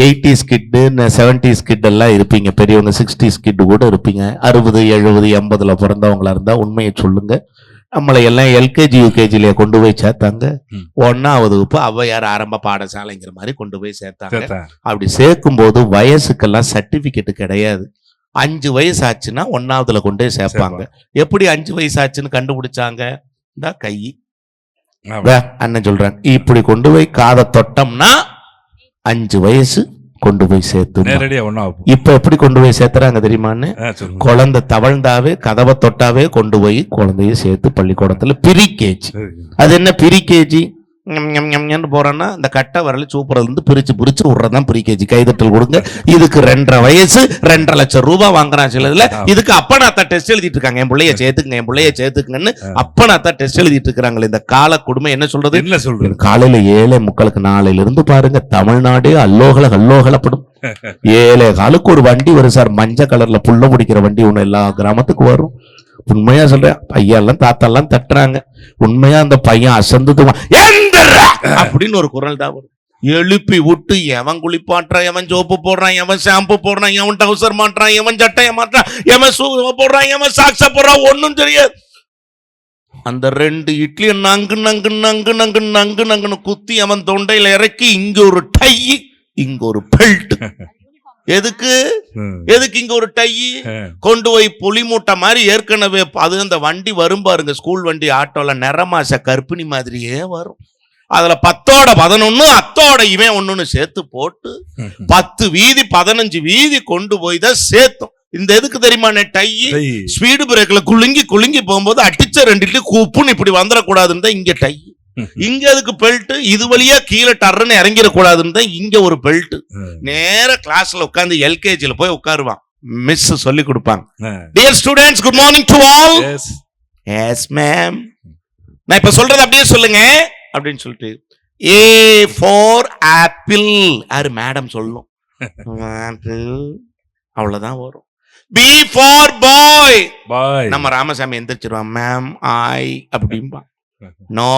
80s கிட் 70s கிட் எல்லாம் இருப்பீங்க, பெரியவங்க 60s கிட் கூட இருப்பீங்க. 60 70 80ல பிறந்தவங்களா இருந்தா உண்மையை சொல்லுங்க. நம்மளை எல்லாம் எல்கேஜி யூகேஜில கொண்டு போய் சேர்த்தாங்க. 1வது வகுப்பு ஔவையார் ஆரம்ப பாடசாலைங்கிற மாதிரி கொண்டு போய் சேர்த்தாங்க. அப்படி சேர்க்கும் போது வயசுக்கெல்லாம் சர்டிபிகேட் கிடையாது. 5 வயசு ஆச்சுன்னா 1வதுல கொண்டு போய் சேர்ப்பாங்க. எப்படி 5 வயசு ஆச்சுன்னு கண்டுபிடிச்சாங்க? இந்த கை அண்ணன் சொல்றாங்க, இப்படி கொண்டு போய் காதை தொட்டோம்னா 5 வயசு கொண்டு போய் சேர்த்து. இப்ப எப்படி கொண்டு போய் சேர்த்துறாங்க தெரியுமான்னு? குழந்தை தவழ்ந்தாவே கதவை தொட்டாவே கொண்டு போய் குழந்தைய சேர்த்து பள்ளிக்கூடத்துல பிரிகேஜி. அது என்ன பிரிகேஜி? போறோம்னா இந்த கட்டை வரல சூப்பர்ல இருந்து பிரிச்சு விடுறதான் பிரிகேஜி. கைதட்டல் கொடுங்க. இதுக்கு 2.5 வயசு 2.5 லட்சம் ரூபாய் வாங்குறான் சிலதுல. இதுக்கு அப்பனாத்தா டெஸ்ட் எழுதிட்டு இருக்காங்க, என் பிள்ளைய சேர்த்துக்குங்கன்னு அப்பனாத்தா டெஸ்ட் எழுதிட்டு இருக்காங்க. இந்த கால கொடுமை என்ன சொல்றது? காலையில 7:45 நாளையில இருந்து பாருங்க, தமிழ்நாடே அல்லோகலப்படும். 7:15 ஒரு வண்டி வரும் சார், மஞ்சள் கலர்ல புல்ல முடிக்கிற வண்டி ஒண்ணு எல்லா கிராமத்துக்கு வரும். உண்மையா சொல்றேன், பையெல்லாம் தாத்தெல்லாம் தட்டுறாங்க. உண்மையா அந்த பையன் அசந்து அப்படின்னு ஒரு குரல் தான் வரும். எழுப்பி விட்டு எவன் குளிப்பாட்டுறான், எவன் சோப்பு போடுறான், எவன் ஷாம்பு போடுறான், எவன் டவுசர் மாட்டுறான், எவன் சட்டையை மாட்டுறான், எவன் ஷூ போடுறான், எவன் சாக்ஸ போடுறான், ஒன்னும் தெரியாது. அந்த 2 இட்லி நங்கு நங்கு நங்கு நங்கு நங்கு நங்குன்னு குத்தி அவன் தொண்டையில இறக்கி, இங்க ஒரு டை, இங்க ஒரு பெல்ட். எதுக்கு இங்க ஒரு டை? கொண்டு போய் புலி மூட்டை மாதிரி ஏற்கனவே அது அந்த வண்டி வரும் பாருங்க, ஸ்கூல் வண்டி ஆட்டோல நிறமாச கற்பிணி மாதிரியே வரும். அதுல 10ஓட 11 அத்தோட இவன் 1 சேர்த்து போட்டு 10 வீதி 15 வீதி கொண்டு போய் தான் சேர்த்தோம். இந்த எதுக்கு தெரியுமா? டை ஸ்பீடு பிரேக்ல குலுங்கி போகும்போது அடிச்ச 2 இட்லி கூப்புன்னு இப்படி வந்துடக்கூடாதுன்னு தான் இங்க டை. இங்க அதுக்கு பெல்ட், இது வழியா கீழே டர்ன்னு இறங்கிடக்கூடாதுன்னு தான் இங்க ஒரு பெல்ட். நேர கிளாஸ்ல உட்கார்ந்து எல்கேஜில போய் உட்காருவான், மிஸ் சொல்லி கொடுப்பாங்க. Dear students, good morning to all. Yes ma'am. நான் இப்ப சொல்றது அப்படியே சொல்லுங்க அப்படின்னு சொல்லிட்டு, ஏ ஃபார் ஆப்பிள், யாரு மேடம் சொல்லும், ஆப்பிள் அவ்வளவுதான் வரும். பி ஃபார் பாய், நம்ம ராமசாமி எந்திரிச்சிருவான், மேம் ஐ அப்படிம்பா. No,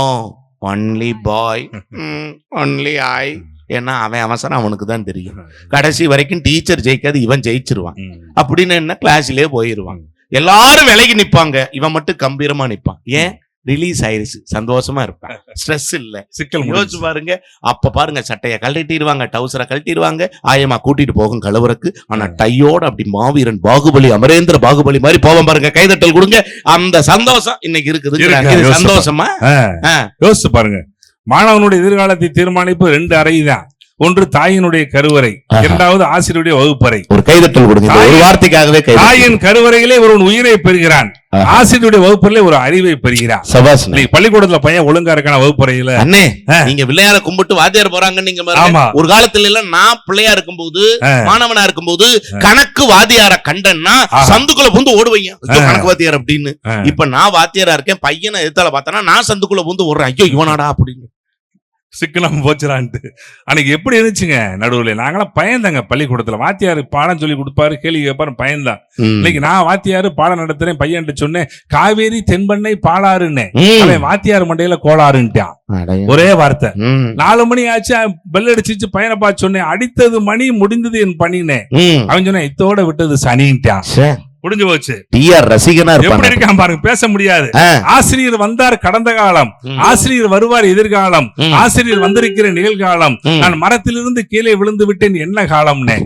only boy, only I. ஏன்னா அவன் அவசரம் அவனுக்கு தான் தெரியும். கடைசி வரைக்கும் டீச்சர் ஜெயிக்காது, இவன் ஜெயிச்சிருவான். அப்படின்னு என்ன கிளாஸ்லயே போயிருவாங்க. எல்லாரும் விலகி நிப்பாங்க, இவன் மட்டும் கம்பீரமா நிப்பான். ஏன்? ரிலீஸ் ஆயிருச்சு, சந்தோஷமா இருப்பான், ஸ்ட்ரெஸ் இல்ல. சிக்கல் யோசிச்சு பாருங்க. அப்ப பாருங்க, சட்டையை கழட்டிடுவாங்க, டவுசரை கழட்டிடுவாங்க, ஆயமா கூட்டிட்டு போகும் கழுவுறக்கு. ஆனா டையோட அப்படி மாவீரன் பாகுபலி, அமரேந்திர பாகுபலி மாதிரி போவோம் பாருங்க. கைதட்டல் கொடுங்க. அந்த சந்தோஷம் இன்னைக்கு இருக்குது. சந்தோஷமா யோசிச்சு பாருங்க. மாணவனுடைய எதிர்காலத்தை தீர்மானிப்பு 2 அறை தான். ஒன்று தாயினுடைய கருவறை, 2வது ஆசிரியருடைய வகுப்பறை. ஒரு கைதட்டல் கொடுங்க. ஒரு வார்த்தைக்காகவே தாயின் கருவறையிலே ஒருவன் உயிரை பெறுகிறான், ஆசிரியருடைய வகுப்பறையிலே ஒரு அறிவை பெறுகிறான். பள்ளிக்கூடத்துல பையன் ஒழுங்கா இருக்கான வகுப்பறையில. அண்ணே, நீங்க பிள்ளையார கும்பிட்டு வாத்தியார் போறாங்க. நீங்க ஒரு காலத்துல எல்லாம் நான் பிள்ளையா இருக்கும்போது, மாணவனா இருக்கும்போது, கணக்கு வாத்தியார கண்டன்னா சந்துக்குள்ள புந்து ஓடுவீங்க, கணக்கு வாத்தியார் அப்படின்னு. இப்ப நான் வாத்தியாரா இருக்கேன், பையனை எதிர்த்தால பார்த்தனா நான் சந்துக்குள்ள புந்து ஓடுறேன், ஐயோ இவனாடா அப்படின்னு. சிக்கலாம் போச்சுறான்ட்டு. அன்னைக்கு எப்படி இருந்துச்சுங்க நடுவுல? நாங்களாம் பயந்தாங்க. பள்ளிக்கூடத்துல வாத்தியார் பாடம் சொல்லி கொடுப்பாரு, கேள்வி கேட்பாரு, பயந்தான். இன்னைக்கு நான் வாத்தியாரு பாடம் நடத்துறேன், பையன் சொன்னேன் காவேரி தென்பண்ணை பாலாறுன்னு, வாத்தியார் மண்டையில கோளாறுன்ட்டான். ஒரே வார்த்தை. 4 மணி ஆச்சு, பெல் அடிச்சிச்சு, பையனை பார்த்து சொன்னேன், அடித்தது மணி, முடிந்தது என் பணின்னு. அவன் சொன்னேன், இத்தோட விட்டது சனின்ட்டான். முடிஞ்சு போச்சு. ரசிகனா எப்படி இருக்கான் பாருங்க, பேச முடியாது. ஆசிரியர் வந்தார் கடந்த காலம், ஆசிரியர் வருவார் எதிர்காலம், ஆசிரியர் வந்திருக்கிற நிகழ்காலம், நான் மரத்திலிருந்து கீழே விழுந்து விட்டேன் என்ன காலம்னு.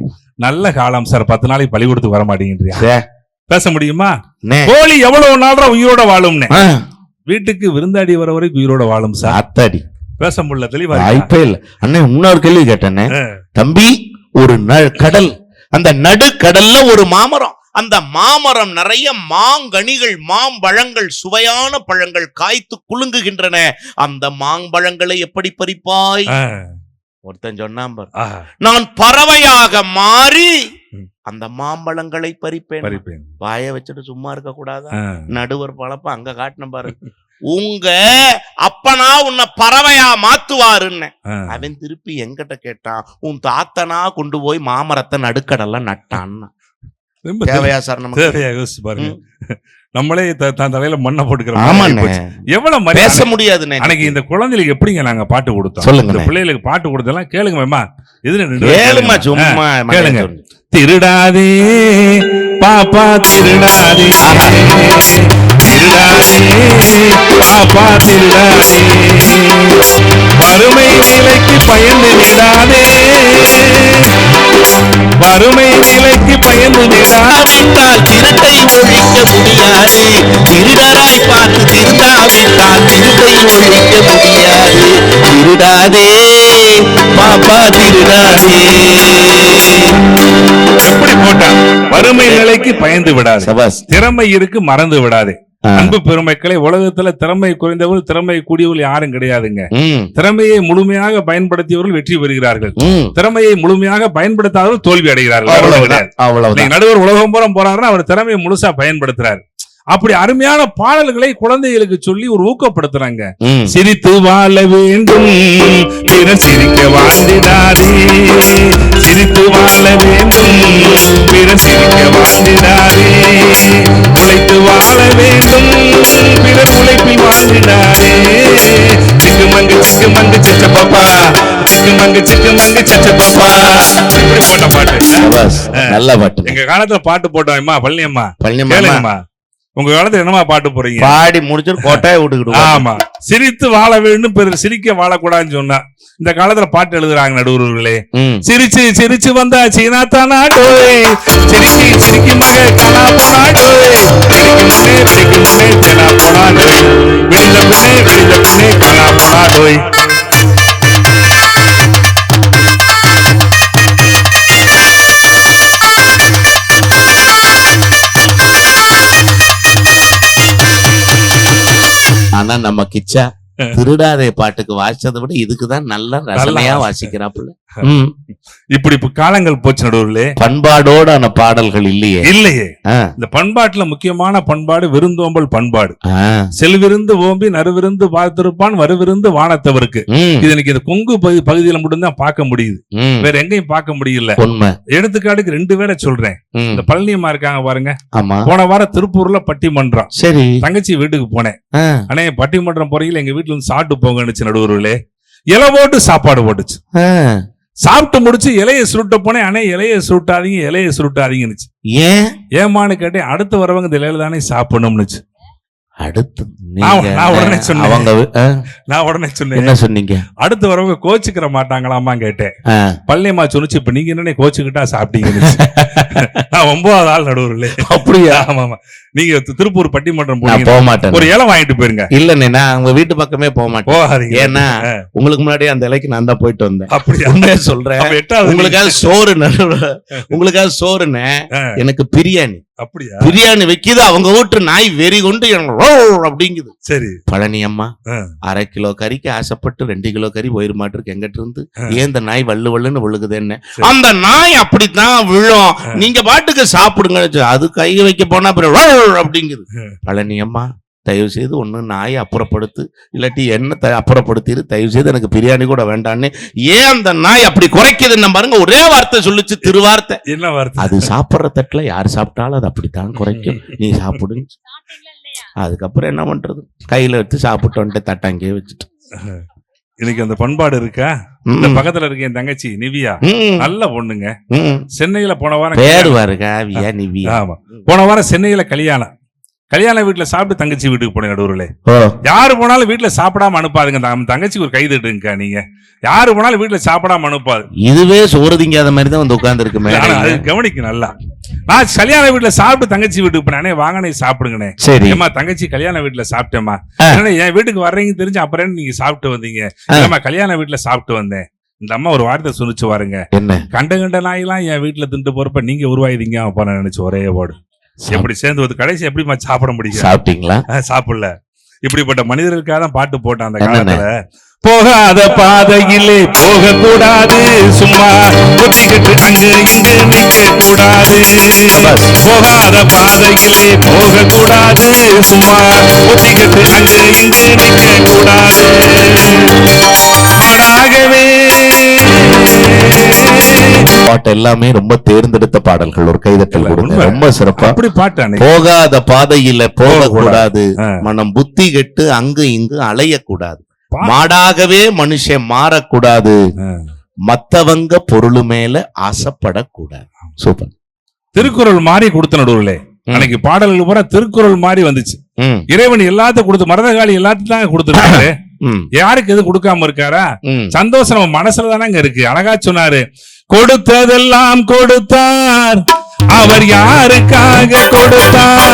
நல்ல காலம் சார், 10 நாளைக்கு பள்ளிக்கூடத்துக்கு வர மாட்டேங்கிறியா? பேச முடியுமா? கோழி எவ்வளவு நாள் உயிரோட வாழும்னு. வீட்டுக்கு விருந்தாடி வர வரைக்கும் உயிரோட வாழும் சார். அத்தாடி பேச முடியல, தெளிவா வாய்ப்பே இல்ல. அண்ணே இன்னொரு கேள்வி கேட்டேனே தம்பி, ஒரு கடல், அந்த நடுக்கடல்ல ஒரு மாமரம், அந்த மாமரம் நிறைய மாங்கனிகள், மாம்பழங்கள், சுவையான பழங்கள் காய்த்து குலுங்குகின்றன. அந்த மாம்பழங்களை எப்படி பறிப்பாய்? ஒருத்தன் சொன்னான் பாரு, நான் பறவையாக மாறி அந்த மாம்பழங்களை பறிப்பேன். வாய வச்சுட்டு சும்மா இருக்க கூடாதா? நடுவர் பழப்ப அங்க காட்டின பாரு, உங்க அப்பனா உன்னை பறவையா மாத்துவாருன்னு. அவன் திருப்பி எங்கிட்ட கேட்டான், உன் தாத்தனா கொண்டு போய் மாமரத்தை நடுக்கடல்ல நட்டான்னு. தேவையா சார் நமக்கு? யோசிச்சு பாருங்க, நம்மளே தலையில மண்ணை போட்டுக்கிறோம். எவ்வளவு பேச முடியாது. அன்னைக்கு இந்த குழந்தைகளுக்கு எப்படிங்க நாங்க பாட்டு கொடுத்தோம்? சொல்லுங்க. பிள்ளைகளுக்கு பாட்டு கொடுத்தெல்லாம் கேளுங்க. கேளுமா, சும்மா கேளுங்க. திருடாதே பாப்பா திருடாதே, திருடாதே பாப்பா திருடாதே, வறுமை நிலைக்கு பயந்து விடாதே, வறுமை நிலைக்கு பயந்து விடாவிட்டால் திருட்டை ஒழிக்க முடியாது. திருடராய் பார்த்து திருடாவிட்டால் திருட்டை ஒழிக்க முடியாது. திருடாதே பாப்பா திருடாதே. எப்படி போட்டா? வறுமை நிலைக்கு பயந்து விடாது, திறமை இருக்கு மறந்து விடாதே. அன்பு பெருமக்களை, உலகத்துல திறமை குறைந்தவர்கள் திறமை கூடியவர்கள் யாரும் கிடையாதுங்க. திறமையை முழுமையாக பயன்படுத்தியவர்கள் வெற்றி பெறுகிறார்கள், திறமையை முழுமையாக பயன்படுத்தாதவர்கள் தோல்வி அடைகிறார்கள். நடுவர் உலகம் புறம் போறாருன்னா அவர் திறமையை முழுசா பயன்படுத்துறாரு. அப்படி அருமையான பாடல்களை குழந்தைகளுக்கு சொல்லி ஒரு ஊக்கப்படுத்துறாங்க. சிரித்து வாழ வேண்டும், பிறர் சிரிக்க வாழ்ந்திடாதே, சிரித்து வாழ வேண்டும், பிறர் சிரிக்க வாழ்ந்திடாதே, உழைத்து வாழ வேண்டும், பிறர் உழைப்பில் வாழ்ந்திடாதே, சிக்குமங்கு சிக்குமங்கு சிச்ச பாப்பா, சிக்குமங்கு சிக்குமங்கு சிச்ச பாப்பா. இப்படி போட்ட பாட்டு, நல்ல பாட்டு. எங்க காலத்துல பாட்டு போட்டோம்மா பழனியம்மா, கேளுங்கம்மா. உங்க காலத்துல என்னமா பாட்டு போறீங்க? பாடி முடிச்சு கோட்டையை விட்டுக்கிட்டு. ஆமா, சிரித்து வாழ வேண்டும், பிறர் சிரிக்க வாழக்கூடாதுன்னு சொன்னா இந்த காலத்துல பாட்டு எழுதுறாங்க நடுவர்களே. சிரிச்சு சிரிச்சு வந்தா சீனா தானா டோய், சிரிக்கி சிரிக்கி மக கனா போனா டோய், சிரிக்கும் முன்னே கனா போனா டோய், விழுந்த முன்னே கனா போனா டோய். ஆனா நம்ம கிச்சா திருடாதே பாட்டுக்கு வாசிச்சதை விட இதுக்குதான் நல்ல ரசனையா வாசிக்கிறாப்புல. இப்படி காலங்கள் போச்சு நடுவுல, பண்பாடோட பாடல்கள் இல்லையே. இந்த பண்பாட்டுல முக்கியமான பண்பாடு விருந்தோம்பல் பண்பாடு. செல்விருந்து ஓம்பி நறுவிருந்து பார்த்திருப்பான் வருவிருந்து வானத்தவருக்கு. இது இன்னைக்கு இந்த கொங்கு பகுதியில மட்டும்தான் பார்க்க முடியுது, வேற எங்கேயும் பார்க்க முடியல. உண்மை. எடுத்துக்காட்டுக்கு 2 பேரை சொல்றேன். இந்த பழனியம்மா இருக்காங்க பாருங்க. ஆமா. போன வாரம் திருப்பூர்ல பட்டிமன்றம். சரி. தங்கச்சி வீட்டுக்கு போனேன். ஆனா பட்டிமன்றம் போறீங்களா, எங்க வீட்டுல இருந்து சாப்பிட்டு போங்கன்னு நடுவர்களே. இலை போட்டு சாப்பாடு போட்டுச்சு. சாப்பிட்டு முடிச்சு இலையை சுருட்ட போனேன். ஆனா இலையை சுருட்டாதீங்க, இலையை சுருட்டாதீங்கன்னுச்சு. ஏமான்னு கேட்டேன். அடுத்து வரவங்க இந்த இலையில தானே சாப்பிடணும்னுச்சு. அடுத்து நான் உடனே சொன்னேன், என்ன சொன்னீங்க? அடுத்து வரவங்க கோச்சுக்கிற மாட்டாங்களாமா கேட்டேன். பழனியம்மா சொன்னிச்சு, இப்ப நீங்க என்ன கோச்சுக்கிட்டா சாப்பிட்டீங்க. நான் 9வது ஆள் நடுவர்களே. அப்படியா? ஆமா. நீங்க திருப்பூர் பட்டிமன்றம் போக மாட்டேன், ஒரு இலை வாங்கிட்டு போயிருங்க. இல்ல நான் உங்க வீட்டு பக்கமே போக மாட்டேன். ஏன்னா உங்களுக்கு முன்னாடி அந்த இலைக்கு நான் தான் போயிட்டு வந்தேன். அப்படியே சொல்றேன். உங்களுக்காக சோறு, உங்களுக்காக சோறுன்னு எனக்கு பிரியாணி. அப்படியா? பிரியாணி வைக்கிது அவங்க வீட்டு நாய் வெறி கொண்டு அப்படிங்குது. சரி. பழனியம்மா 1/2 கிலோ கறிக்கு ஆசைப்பட்டு 2 கிலோ கறி போயிரு மாட்டிருக்கு எங்கிட்ட இருந்து. ஏன் இந்த நாய் வள்ளு வள்ளுன்னு விழுகுது? என்ன அந்த நாய் அப்படித்தான் விழும், நீங்க பாட்டுக்கு சாப்பிடுங்க. அது கை வைக்க போனா அப்படிங்குது. பழனியம்மா தயவு செய்து ஒண்ணு நாயை அப்புறப்படுத்து, இல்லாட்டி என்ன அப்புறப்படுத்திடு, தயவு செய்து எனக்கு பிரியாணி கூட வேண்டான்னு. ஏன் அந்த நாய் அப்படி குறைக்குதுன்னு பாருங்க. ஒரே வார்த்தை சொல்லுச்சு, திருவார்த்தை. என்ன வார்த்தை? அது சாப்பிடுற தட்டுல யாரு சாப்பிட்டாலும் அது அப்படித்தான் குறைக்கும், நீ சாப்பிடு. அதுக்கப்புறம் என்ன பண்றது, கையில எடுத்து சாப்பிட்டு வந்துட்டு தட்டாங்கே வச்சுட்டு. இன்னைக்கு அந்த பண்பாடு இருக்கா? இந்த பக்கத்துல இருக்க என் தங்கச்சி நிவியா, நல்ல பொண்ணுங்க. சென்னையில போன வாரம் பேரு பாருங்க, நிவியா. ஆமா, போன வாரம் சென்னையில கல்யாண வீட்டுல சாப்பிட்டு தங்கச்சி வீட்டுக்கு போன நடுவுல. யாரு போனாலும் வீட்டுல சாப்பிடாம அனுப்பாதுங்க. தங்கச்சிக்கு ஒரு கை தட்டுங்க. நீங்க யாரு போனாலும் வீட்டுல சாப்பிடாம அனுப்பாது. இதுவே சோறு திங்காத மாதிரி தான் வந்து உட்கார்ந்து இருக்குமே. அது கவனிக்கு நல்லா. நான் கல்யாண வீட்டுல சாப்பிட்டு தங்கச்சி வீட்டுக்கு போனே, வாங்கனே சாப்பிடுங்கண்ணே. சரி. ஏமா தங்கச்சி கல்யாண வீட்டுல சாப்பிட்டேம்மா. என் வீட்டுக்கு வர்றீங்க தெரிஞ்சு அப்புறம் நீங்க சாப்பிட்டு வந்தீங்க. ஏமா கல்யாண வீட்டுல சாப்பிட்டு வந்தேன். இந்த அம்மா ஒரு வார்த்தை சொல்லிச்சு பாருங்க, என்ன? கண்ட நாயெல்லாம் என் வீட்டுல தின்ட்டு போறப்ப நீங்க உருவாயிதீங்க அப்ப நான் நினைச்சு ஒரே வார்டு. எப்படி சேர்ந்து வந்து கடைசி எப்படிமா சாப்பிட முடியும்? சாப்பிட்டீங்களா? சாப்பிடல. இப்படிப்பட்ட மனிதர்களுக்காக தான் பாட்டு போட்டான் அந்த காலத்துல. போகாத பாதையிலே போக கூடாது, சும்மா ஒத்திக்கிட்டு அங்க இங்க நிக்க கூடாது. போகாத பாதையிலே போக கூடாது, சும்மா ஒத்திக்கிட்டு அங்க இங்க நிக்க கூடாது. மாடாகவே பாட்டு எல்லாமே ரொம்ப தேர்ந்தெடுத்த பாடல்கள். ஒரு கைதட்டல் கொடுங்க. ரொம்ப சிறப்பா. அப்படி பாட்டு. போகாத பாதையில போக கூடாது, மனம் புத்தி கெட்டு அங்கு இங்கு அலையக்கூடாது, மாடாகவே மனுஷன் மாறக்கூடாது, மத்தவங்க பொருள் மேல ஆசைப்படக்கூடாது. சூப்பர். திருக்குறள் மாதிரி கொடுத்த நடுவுல அன்னைக்கு பாடல்கள் பூரா திருக்குறள் மாதிரி வந்துச்சு. இறைவன் எல்லாத்தையும் கொடுத்து, மரதகாளி எல்லாத்தையும் தான் கொடுத்துருக்காரு. யாருக்கு எது கொடுக்காம இருக்காரா? சந்தோஷம் நம்ம மனசுல தானே இருக்கு. அழகா சொன்னாரு, கொடுத்ததெல்லாம் கொடுத்தார், அவர் யாருக்காக கொடுத்தார்?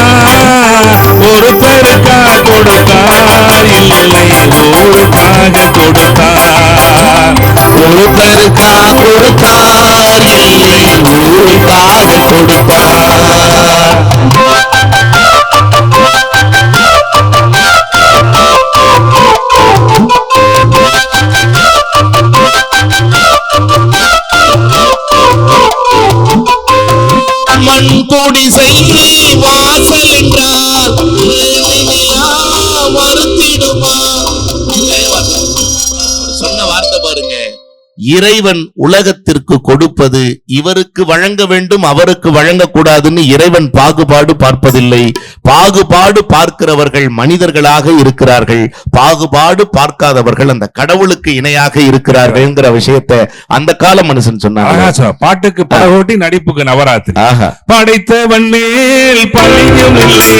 ஒருத்தருக்காக கொடுத்தார், இல்லை ஊருக்காக கொடுத்தார். ஒருத்தருக்காக கொடுத்தார், இல்லை ஊருக்காக கொடுத்தார். மண் குடிசை வாசல் என்றால் மறுத்திடுமா? சொன்ன வார்த்தை பாருங்க, இறைவன் உலகத்திற்கு கொடுப்பது இவருக்கு வழங்க வேண்டும் அவருக்கு வழங்கக்கூடாதுன்னு இறைவன் பாகுபாடு பார்ப்பதில்லை. பாகுபாடு பார்க்கிறவர்கள் மனிதர்களாக இருக்கிறார்கள், பாகுபாடு பார்க்காதவர்கள் அந்த கடவுளுக்கு இணையாக இருக்கிறார்கள்ங்கிற விஷயத்தை அந்த கால மனுஷன் சொன்னாங்க. பாட்டுக்கு படகோட்டி, நடிப்புக்கு நவராத்திரி. படைத்தவன் மேல் பழியும் இல்லை,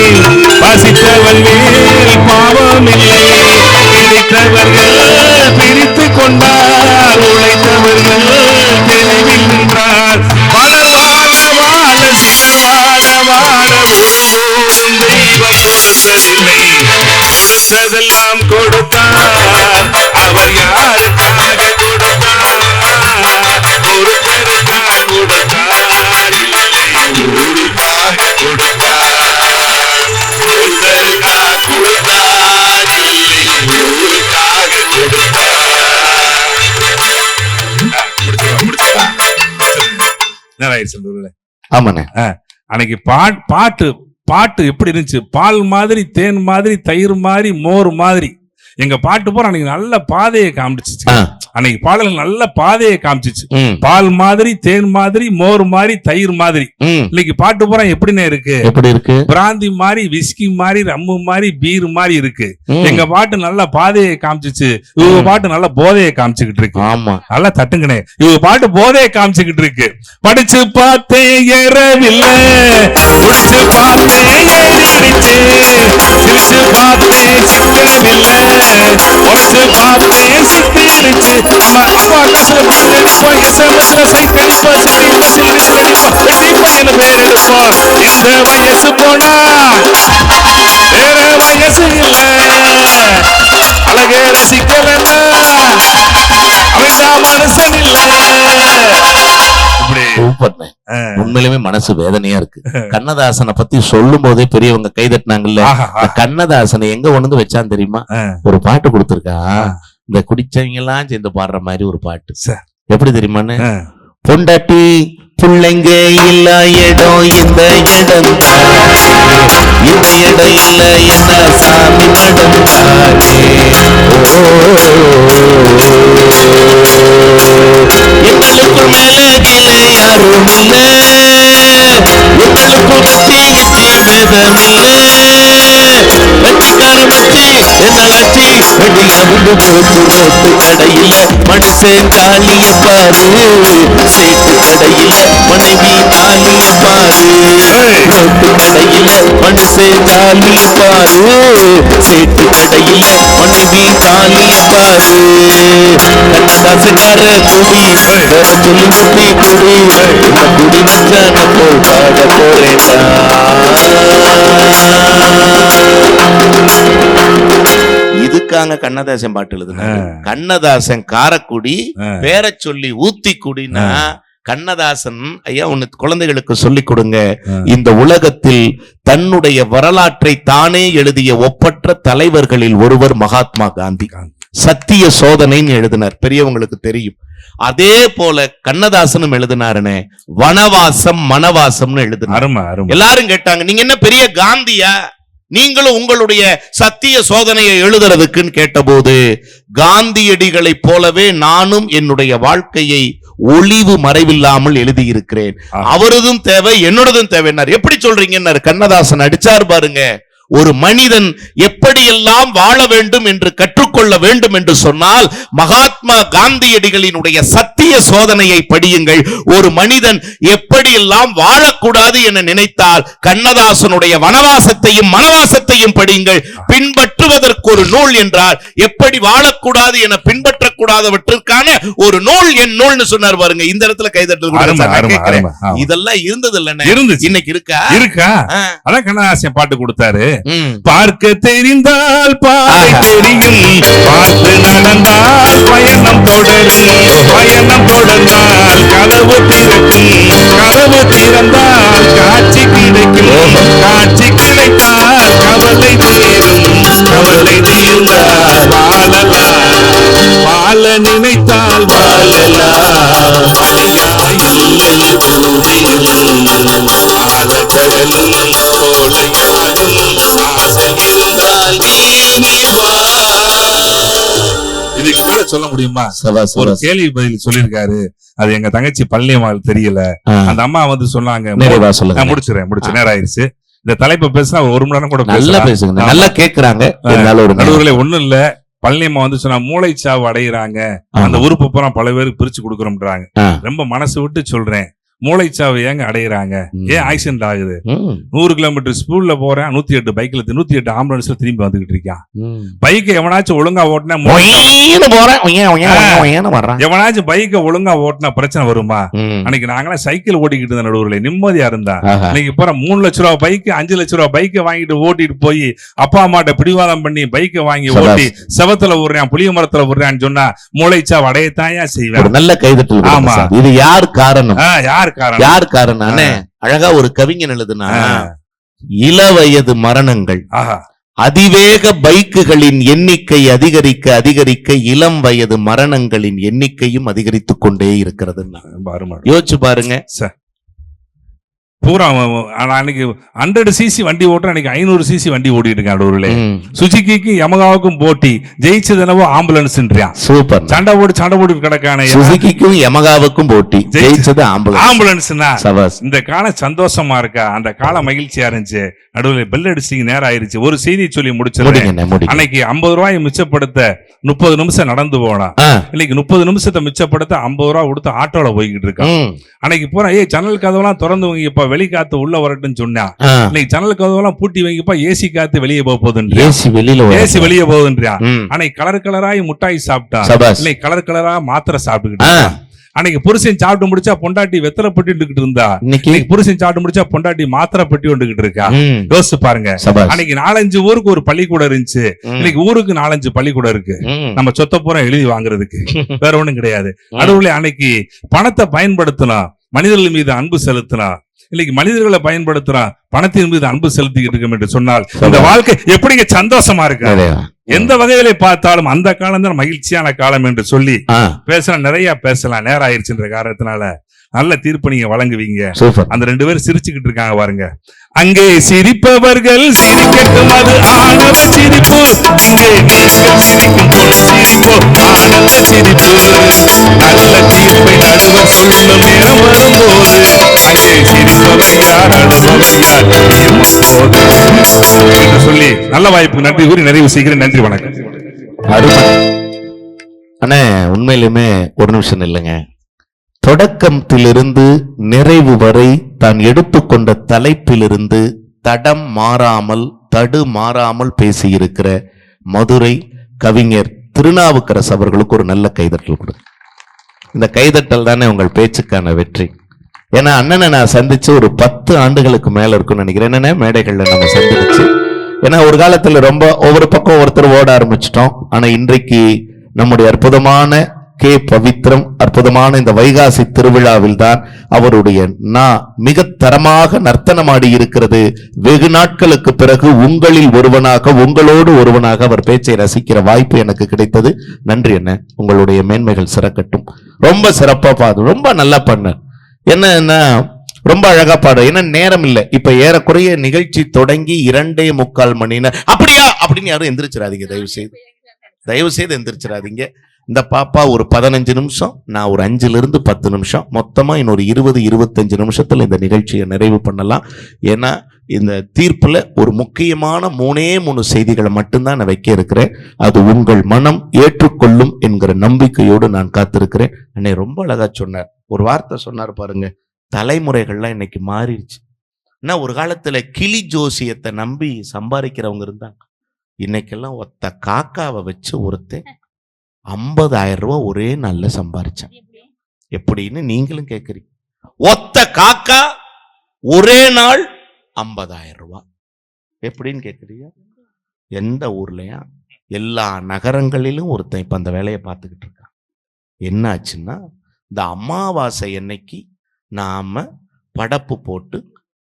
பசித்தவன் மேல் பாவம் இல்லை, பிடித்தவர்கள் பிரித்து கொண்டார், உழைத்தவர்கள் தெளிவில் நின்றார். பலர் வாழ வாழ சிலர் வாழ வாழ ஒருபோதும் தெய்வம் கொடுத்ததில்லை. கொடுத்ததெல்லாம் கொடுத்தார், அவர் யாருக்காக கொடுத்தார்? ஒருத்தருக்காக கொடுத்தார், இல்லை ஊருக்காக கொடுத்தார். ஒருத்தருக்காக கொடுத்தார், இல்லை ஊருக்காக கொடுத்தார். ஆமாண்ணே. அன்னைக்கு பாட்டு எப்படி இருந்துச்சு? பால் மாதிரி, தேன் மாதிரி, தயிர் மாதிரி, மோர் மாதிரி. எங்க பாட்டு போற அன்னைக்கு நல்ல பாதையை காமிச்சிச்சு. அன்னைக்கு பாடல்கள் நல்ல பாதையை காமிச்சிச்சு. பால் மாதிரி, தேன் மாதிரி, மோர் மாதிரி, தயிர் மாதிரி. இன்னைக்கு பாட்டு போற எப்படின்னு இருக்கு? எப்படி இருக்கு? பிராந்தி மாதிரி, விஸ்கி மாதிரி, ரம்மு மாதிரி, பீர் மாதிரி இருக்கு. எங்க பாட்டு நல்ல பாதையை காமிச்சிச்சு, இவங்க பாட்டு நல்ல போதையை காமிச்சுக்கிட்டு இருக்கு. ஆமா, நல்லா தட்டுங்கனே. இவங்க பாட்டு போதையை காமிச்சுக்கிட்டு இருக்கு. படிச்சு பார்த்தேன் ஏறவில்லை, குடிச்சு பார்த்தேன் ஏறிடுச்சு, சிரிச்சு பார்த்தேன் சிக்கவில்லை, உடச்சு பார்த்தேன் சிக்கிடுச்சு. நம்ம அப்பா காசுல பீர் அடிப்போம், எஸ்எம்எஸ்ல சைட் அடிப்போம், சிட்டி பஸ்ஸில் லிஸ்ட் அடிப்போம், வெட்டி பையனு பேர் எடுப்போம். இந்த வயசு போனா வேற வயசு இல்ல, அழகே ரசிக்கலன்னா அவன் மனுஷன் இல்ல. உண்மையிலுமே மனசு வேதனையா இருக்கு. கண்ணதாசனை பத்தி சொல்லும் போதே பெரியவங்க கைதட்டினாங்கல்ல. கண்ணதாசனை எங்க கொண்டு வச்சான்னு தெரியுமா? ஒரு பாட்டு கொடுத்திருக்கா, இந்த குடிச்சவங்க எல்லாம் சேர்ந்து பாடுற மாதிரி ஒரு பாட்டு. எப்படி தெரியுமான்னு? பொண்டாட்டி பிள்ளைங்க இல்ல இடம், இந்த இடம் இந்த இடம் இல்ல என்ன சாமி மடம் தானே. எங்களுக்கு மேல கீழே யாரும் இல்ல, எங்களுக்கு புத்தி கித்தி வேதமில்லை. வெட்டிக்கார மச்சி என்னாச்சு, வெடிய வந்து போட்டு ரோட்டு கடையில மனுஷன் காலிய பாரு, சேட்டு கடையில மனைவி காலிய பாரு, ரோட்டு கடையில மனுஷன் ஒரே ஜாலி பாரு, சேட்டு கடையில மனைவி தாலி பாரு. கண்ணதாசக்கார குடி வேற சொல்லி முட்டி குடி, குடி மச்சான போல் பாட போறேன்டா. இதுக்காக கண்ணதாசன் பாட்டு எழுதுனாரு. கண்ணதாசன் காரக்குடி பேர சொல்லி ஊத்தி குடினா கண்ணதாசன் ஐயா உன்னை குழந்தைகளுக்கு சொல்லிக் கொடுங்க. இந்த உலகத்தில் தன்னுடைய வரலாற்றை தானே எழுதிய ஒப்பற்ற தலைவர்களில் ஒருவர் மகாத்மா காந்தி. சத்திய சோதனைன்னு எழுதினார், பெரியவங்களுக்கு தெரியும். அதே போல கண்ணதாசனும் எழுதினாருன்னு வனவாசம் மனவாசம்னு எழுதினார். எல்லாரும் கேட்டாங்க, நீங்க என்ன பெரிய காந்தியா, நீங்களும் உங்களுடைய சத்திய சோதனையை எழுதுறதுக்குன்னு கேட்டபோது, காந்தியடிகளைப் போலவே நானும் என்னுடைய வாழ்க்கையை ஒளிவு மறைவில்லாமல் எழுதியிருக்கிறேன். அவரதும் தேவை, என்னோடதும் தேவைன்னார். எப்படி சொல்றீங்கன்னாரு. கண்ணதாசன் அடிச்சார் பாருங்க. ஒரு மனிதன் எப்படியெல்லாம் வாழ வேண்டும் என்று கற்றுக்கொள்ள வேண்டும் என்று சொன்னால் மகாத்மா காந்தியடிகளினுடைய சத்திய சோதனையை படியுங்கள். ஒரு மனிதன் எப்படியெல்லாம் வாழக்கூடாது என நினைத்தால் கண்ணதாசனுடைய வனவாசத்தையும் மனவாசத்தையும் படியுங்கள். பின்பற்றுவதற்கு ஒரு நூல் என்றால் எப்படி வாழக்கூடாது என பின்பற்றக்கூடாதவற்றிற்கான ஒரு நூல் என் நூல்னு சொன்னார் பாருங்க. இந்த இடத்துல கைதட்டல் இதெல்லாம் இருந்தது இல்லைன்னு இன்னைக்கு இருக்கா? அதான் கண்ணதாசன் பாட்டு கொடுத்தாரு. பார்க்க தெரிந்தால் பாதை தெரியும், பார்த்து நடந்தால் பயணம் தொடரும், பயணம் தொடர்ந்தால் கதவு திறக்கும், கதவு திறந்தால் காட்சி கிடைக்கும், காட்சி கிடைத்தால் கவலை தீரும், கவலை தீர்ந்தால் வாழலாம், வாழ நினைத்தால் வாழலாம், அழியாயில் ஆழக்கடலும் கோடையாகும் ஆசை இருந்தால் இதுக்கு கூட சொல்ல முடியுமா? ஒரு கேள்வி பதில் சொல்லிருக்காரு. அது எங்க தங்கச்சி பழனியம்மாள் தெரியல. அந்த அம்மா வந்து சொன்னாங்க, முடிச்சுறேன் நேரம் ஆயிருச்சு. இந்த தலைப்பை பேசினா ஒரு மணி நேரம் கூட நல்லா பேசுங்க, நல்லா கேக்குறாங்க. நடுவர்களே ஒண்ணும் இல்ல, பழனியம்மா வந்து சொன்னா மூளைச்சாவு அடையிறாங்க, அந்த உறுப்பு பூரா பல பேருக்கு பிரிச்சு கொடுக்கறோம்ன்றாங்க. ரொம்ப மனசு விட்டு சொல்றேன், மூளைச்சாவு ஏங்க அடையிறாங்க? ஏன் ஆக்சிடென்ட் ஆகுது? 100 கிலோமீட்டர் ஸ்பீட்ல போறேன், 108 பைக்ல 108 ஆம்புலன்ஸ்ல திரும்பி வந்துகிட்டு இருக்கான். பைக்கை எவனாச்சும் ஒழுங்கா ஓட்டினா எவனாச்சும் பைக்கை ஒழுங்கா ஓட்டினா பிரச்சனை வருமா? அன்னைக்கு நாங்களாம் சைக்கிள் ஓட்டிக்கிட்டு இருந்த நடுவுல நிம்மதியா இருந்தா. இன்னைக்கு போற 3 லட்ச ரூபா பைக்கு 5 லட்ச ரூபா பைக்கை வாங்கிட்டு ஓட்டிட்டு போய் அப்பா அம்மாட்ட பிடிவாதம் பண்ணி பைக்கை வாங்கி ஓட்டி செவத்துல விடுறான், புளிய மரத்துல விடுறான்னு சொன்னா மூளைச்சாவு அடையத்தாயா செய்வேன். நல்ல கைதட்டல். ஆமா, இது யார் காரணம்? யார் காரணம்? அழகா ஒரு கவிஞன் எழுதுனா, இளவயது மரணங்கள், அதிவேக பைக்குகளின் எண்ணிக்கை அதிகரிக்க அதிகரிக்க இளம் வயது மரணங்களின் எண்ணிக்கையும் அதிகரித்துக் கொண்டே இருக்கிறது. யோசிச்சு பாருங்க. பூரா அன்னைக்கு 100cc வண்டி ஓட்டுற, அன்னைக்கு 500cc வண்டி ஓட்டிட்டு இருக்கேன். சுசுகிக்கும் யமகாவுக்கும் போட்டி, ஜெயிச்சதுனவோ ஆம்புலன்ஸ். சூப்பர். சண்டை போட்டு கிடக்கான சுசுகிக்கும் யமகாவுக்கும் போட்டி, ஜெயிச்சது ஆம்புலன்ஸ். இந்த காலம் சந்தோஷமா இருக்கா? அந்த காலம் மகிழ்ச்சியா இருந்துச்சு. நடுவில் பெல் அடிச்சு நேரம் ஆயிருச்சு. ஒரு செய்தி சொல்லி முடிச்சிருக்கேன். அன்னைக்கு 50 ரூபாய் மிச்சப்படுத்த 30 நிமிஷம் நடந்து போனா, இன்னைக்கு 30 நிமிஷத்தை மிச்சப்படுத்த 50 ரூபாய் கொடுத்து ஆட்டோல போய்கிட்டு இருக்கான். அன்னைக்கு போற ஜன்னல் கதவெல்லாம் திறந்து வைங்கப்பா, வெளி காத்து உள்ள வரட்டுன்னு சொன்னா, இன்னைக்கு ஜன்னல் கதவெல்லாம் பூட்டி வைங்கப்பா, ஏசி காத்து வெளியே போகுதுன்ற, ஏசி வெளியே போகுதுன்றியா. அன்னைக்கு கலர் கலராய் முட்டாய் சாப்பிட்டா, இன்னைக்கு கலர் கலரா மாத்திரை சாப்பிட்டுக்கிட்டு. அன்னைக்கு புருஷன் சாப்பிட்டு முடிச்சா பொண்டாட்டி வெத்தலை பெட்டி இருந்தா, இன்னைக்கு புருஷன் சாப்பிட்டு முடிச்சா பொண்டாட்டி மாத்திரை பெட்டி வந்துகிட்டு இருக்கா. யோசிச்சு பாருங்க. அன்னைக்கு 4-5 ஊருக்கு ஒரு பள்ளிக்கூடம் இருந்துச்சு, இன்னைக்கு ஊருக்கு 4-5 பள்ளிக்கூடம் இருக்கு. நம்ம சொத்த பூரா எழுதி வாங்குறதுக்கு வேற ஒண்ணும் கிடையாது. நடுவுல அன்னைக்கு பணத்தை பயன்படுத்தினா, மனிதர்கள் மீது அன்பு செலுத்தினா, இன்னைக்கு மனிதர்களை பயன்படுத்துறா, பணத்தின் மீது அன்பு செலுத்திக்கிட்டு இருக்கோம் என்று சொன்னால் இந்த வாழ்க்கை எப்படிங்க சந்தோஷமா இருக்கு? எந்த வகையில பார்த்தாலும் அந்த காலம் தான் மகிழ்ச்சியான காலம் என்று சொல்லி பேசலாம், நிறைய பேசலாம். நேரம் ஆயிடுச்சுன்ற காரணத்தினால நல்ல தீர்ப்பு நீங்க வழங்குவீங்க. அந்த 2 பேரும் சிரிச்சுக்கிட்டு இருக்காங்க பாருங்க. அங்கே சிரிப்பவர்கள் சிரிக்கட்டும், அது ஆனந்த சிரிப்பு. இங்கே நீங்கள் சிரிக்கும் போது சிரிப்போம் ஆனந்த சிரிப்பு. நல்ல தீர்ப்பை நடுவர் சொல்லும் நேரம் வரும்போது, அங்கே சிரிப்பவர் யார், அழுபவர் யார் என்று சொல்லி நல்ல வாய்ப்பு நன்றி கூறி நிறைவு செய்கிறேன். நன்றி, வணக்கம். அண்ணே, உண்மையிலுமே ஒரு நிமிஷம் இல்லைங்க. தொடக்கத்திலிருந்து நிறைவு வரை தான் எடுத்துக்கொண்ட தலைப்பிலிருந்து தடம் மாறாமல் தடு மாறாமல் பேசியிருக்கிற மதுரை கவிஞர் திருநாவுக்கரசு அவர்களுக்கு ஒரு நல்ல கைதட்டல் கொடுங்க. இந்த கைதட்டல் தானே உங்கள் பேச்சுக்கான வெற்றி. ஏன்னா அண்ணனை நான் சந்திச்சு ஒரு 10 ஆண்டுகளுக்கு மேல இருக்கும்னு நினைக்கிறேன். என்னென்ன மேடைகள்ல நம்ம சந்திச்சு, ஏன்னா ஒரு காலத்துல ரொம்ப ஒவ்வொரு பக்கம் ஒருத்தர் ஓட ஆரம்பிச்சிட்டோம். ஆனா இன்றைக்கு நம்முடைய அற்புதமான கே பவித்ரம் அற்புதமான இந்த வைகாசி திருவிழாவில் தான் அவருடைய மிக தரமாக நர்த்தனமாடி இருக்கிறது. வெகு நாட்களுக்கு பிறகு உங்களில் ஒருவனாக உங்களோடு ஒருவனாக அவர் பேச்சை ரசிக்கிற வாய்ப்பு எனக்கு கிடைத்தது. நன்றி அண்ணன், உங்களுடைய மேன்மைகள் சிறக்கட்டும். ரொம்ப சிறப்பா பாடு, ரொம்ப நல்லா பண்ண. என்ன ரொம்ப அழகா பாடு. ஏன்னா நேரம் இல்லை. இப்ப ஏறக்குறைய நிகழ்ச்சி தொடங்கி 2.25 மணி அப்படியா அப்படின்னு யாரும் எந்திரிச்சிடாதீங்க, தயவு செய்து எந்திரிச்சிடாதீங்க. இந்த பாப்பா ஒரு 15 நிமிஷம், நான் ஒரு 5 to 10 நிமிஷம், மொத்தமா இன்னொரு 20-25 நிமிஷத்துல இந்த நிகழ்ச்சியை நிறைவு பண்ணலாம். ஏன்னா இந்த தீர்ப்புல ஒரு முக்கியமான 3 செய்திகளை மட்டும்தான் நான் வைக்க இருக்கிறேன். அது உங்கள் மனம் ஏற்றுக்கொள்ளும் என்கிற நம்பிக்கையோடு நான் காத்திருக்கிறேன். அன்னை ரொம்ப அழகா சொன்னார். ஒரு வார்த்தை சொன்னார் பாருங்க, தலைமுறைகள்லாம் இன்னைக்கு மாறிடுச்சு. ஏன்னா ஒரு காலத்துல கிளி ஜோசியத்தை நம்பி சம்பாதிக்கிறவங்க இருந்தாங்க. இன்னைக்கெல்லாம் ஒத்த காக்காவை வச்சு ஒருத்தன் 50,000 ரூபாய் ஒரே நாள்ல சம்பாரிச்சான். எப்படின்னு நீங்களும் கேட்குறீங்க. ஒத்த காக்கா ஒரே நாள் 50,000 ரூபாய் எப்படின்னு கேட்குறீங்க. எந்த ஊர்லயா? எல்லா நகரங்களிலும் ஒருத்தன் இப்ப அந்த வேலையை பார்த்துக்கிட்டு இருக்கான். என்ன ஆச்சுன்னா, இந்த அமாவாசை அன்னைக்கு நாம படப்பு போட்டு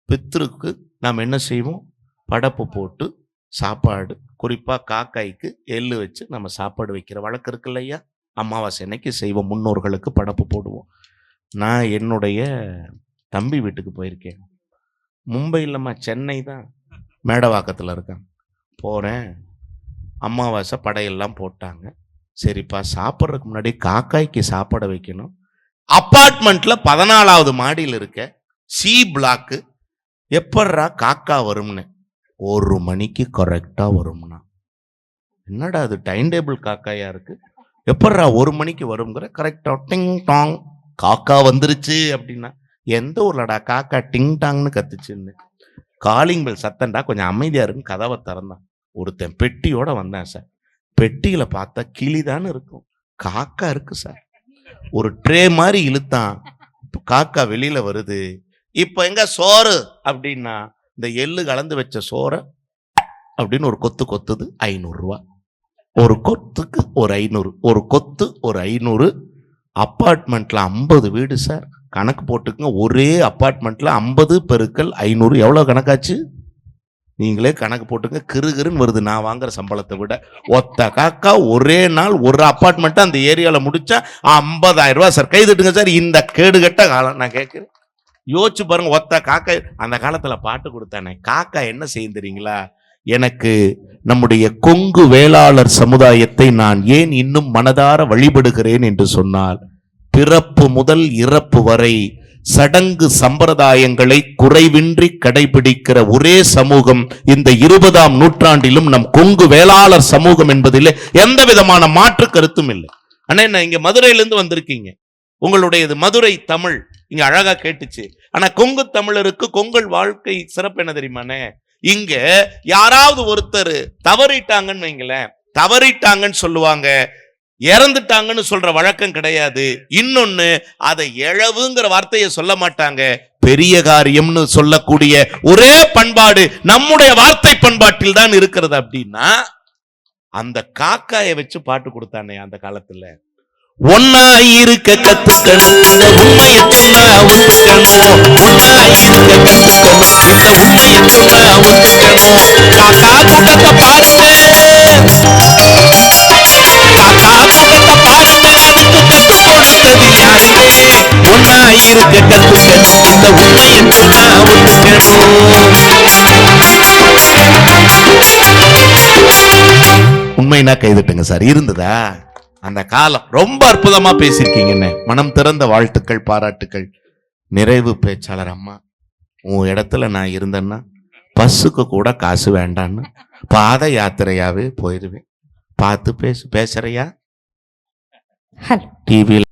பித்ருக்கு நாம் என்ன செய்வோம்? படப்பு போட்டு சாப்பாடு, குறிப்பா காக்காய்க்கு எள்ளு வச்சு நம்ம சாப்பாடு வைக்கிற வழக்கம் இருக்கு இல்லையா? அமாவாசை அன்னைக்கு செய்வோம், முன்னோர்களுக்கு படப்பு போடுவோம். நான் என்னுடைய தம்பி வீட்டுக்கு போயிருக்கேன். மும்பை இல்லைம்மா, சென்னை தான், மேடவாக்கத்தில் இருக்கான். போகிறேன், அமாவாசை படையெல்லாம் போட்டாங்க. சரிப்பா, சாப்பிட்றதுக்கு முன்னாடி காக்காய்க்கு சாப்பாடு வைக்கணும். அப்பார்ட்மெண்ட்ல 14வது மாடியில் இருக்க சி பிளாக்கு. எப்பட்றா காக்கா வரும்னு? 1 மணிக்கு கரெக்டா வரும்னா. என்னடா அது டைம் டேபிள் காக்காயா இருக்கு, எப்பட்றா 1 மணிக்கு வருங்கிற? கரெக்டா டிங் டாங் காக்கா வந்துருச்சு அப்படின்னா. எந்த ஊர்லடா காக்கா டிங் டாங்னு கத்துச்சுன்னு? காலிங் பெல் சத்தண்டா, கொஞ்சம் அமைதியா இருக்குன்னு கதவை திறந்தான். ஒருத்தன் பெட்டியோட வந்தேன் சார். பெட்டியில பார்த்தா கிளிதான்னு இருக்கும், காக்கா இருக்கு சார். ஒரு ட்ரே மாதிரி இழுத்தான், காக்கா வெளியில வருது. இப்ப எங்க சோறு அப்படின்னா, இந்த எள்ளு கலந்து வச்ச சோறை அப்படின்னு ஒரு கொத்து கொத்துது. 500 ரூபாய் ஒரு கொத்துக்கு, ஒரு 500, ஒரு கொத்து ஒரு 500. அப்பார்ட்மெண்ட்ல 50 வீடு சார், கணக்கு போட்டுக்குங்க. ஒரே அப்பார்ட்மெண்ட்ல 50 பெருக்கல் 500 எவ்வளவு கணக்காச்சு? நீங்களே கணக்கு போட்டுங்க. கிருகிருன்னு வருது நான் வாங்குற சம்பளத்தை விட. ஒத்த காக்கா ஒரே நாள் ஒரு அப்பார்ட்மெண்ட் அந்த ஏரியாவில் முடிச்சா 50,000 ரூபாய் சார். கைதட்டுங்க சார். இந்த கேடுகட்ட காலம் நான் கேட்கிறேன். யோசிச்சு பாருங்க. ஒத்த காக்கா அந்த காலத்துல பாட்டு கொடுத்தானே, காக்கா என்ன செய்யும் தெரியுங்களா? எனக்கு நம்முடைய கொங்கு வேளாளர் சமுதாயத்தை நான் ஏன் இன்னும் மனதார வழிபடுகிறேன் என்று சொன்னால், பிறப்பு முதல் இறப்பு வரை சடங்கு சம்பிரதாயங்களை குறைவின்றி கடைபிடிக்கிற ஒரே சமூகம் இந்த 20ஆம் நூற்றாண்டிலும் நம் கொங்கு வேளாளர் சமூகம் என்பதில் எந்த விதமான மாற்று கருத்தும் இல்லை. அண்ணா, இங்க மதுரையிலிருந்து வந்திருக்கீங்க, உங்களுடையது மதுரை தமிழ் இங்க அழகா கேட்டுச்சு. ஆனா கொங்கு தமிழருக்கு கொங்கல் வாழ்க்கை சிறப்பு என்ன தெரியுமாண்ணே? இங்க யாராவது ஒருத்தர் தவறிட்டாங்கன்னு வைங்களேன், தவறிட்டாங்கன்னு சொல்லுவாங்க, இறந்துட்டாங்கன்னு சொல்ற வழக்கம் கிடையாது. இன்னொன்னு, அதை எழவுங்கிற வார்த்தையை சொல்ல மாட்டாங்க, பெரிய காரியம்னு சொல்லக்கூடிய ஒரே பண்பாடு நம்முடைய வார்த்தை பண்பாட்டில் தான் இருக்கிறது. அப்படின்னா அந்த காக்காயை வச்சு பாட்டு கொடுத்தானே அந்த காலத்துல, ஒன்னா இருக்க கத்துக்கணும், இந்த உண்மையை சொன்னா ஒத்துக்கணும், ஒன்னா இருக்க கத்துக்கணும், இந்த உண்மையை சொன்னா ஒத்துக்கணும். காக்கா கூட்டத்தை பாருங்க, காக்கா கூட்டத்தை பாருங்க, அதுக்கு கத்து கொடுத்தது யாருங்க? ஒன்னா இருக்க கத்துக்கணும், இந்த உண்மையை சொன்னா ஒத்துக்கணும். உண்மைனா கைதட்டுங்க சார். இருந்ததா அந்த காலம்? ரொம்ப அற்புதமா பேசியிருக்கீங்கன்னு மனம் திறந்த வாழ்த்துக்கள், பாராட்டுக்கள். நிறைவு பேச்சாளர் அம்மா, உன் இடத்துல நான் இருந்தேன்னா பஸ்ஸுக்கு கூட காசு வேண்டான்னு பாத யாத்திரையாவே போயிருவேன். பார்த்து பேசுறியா? டிவியில்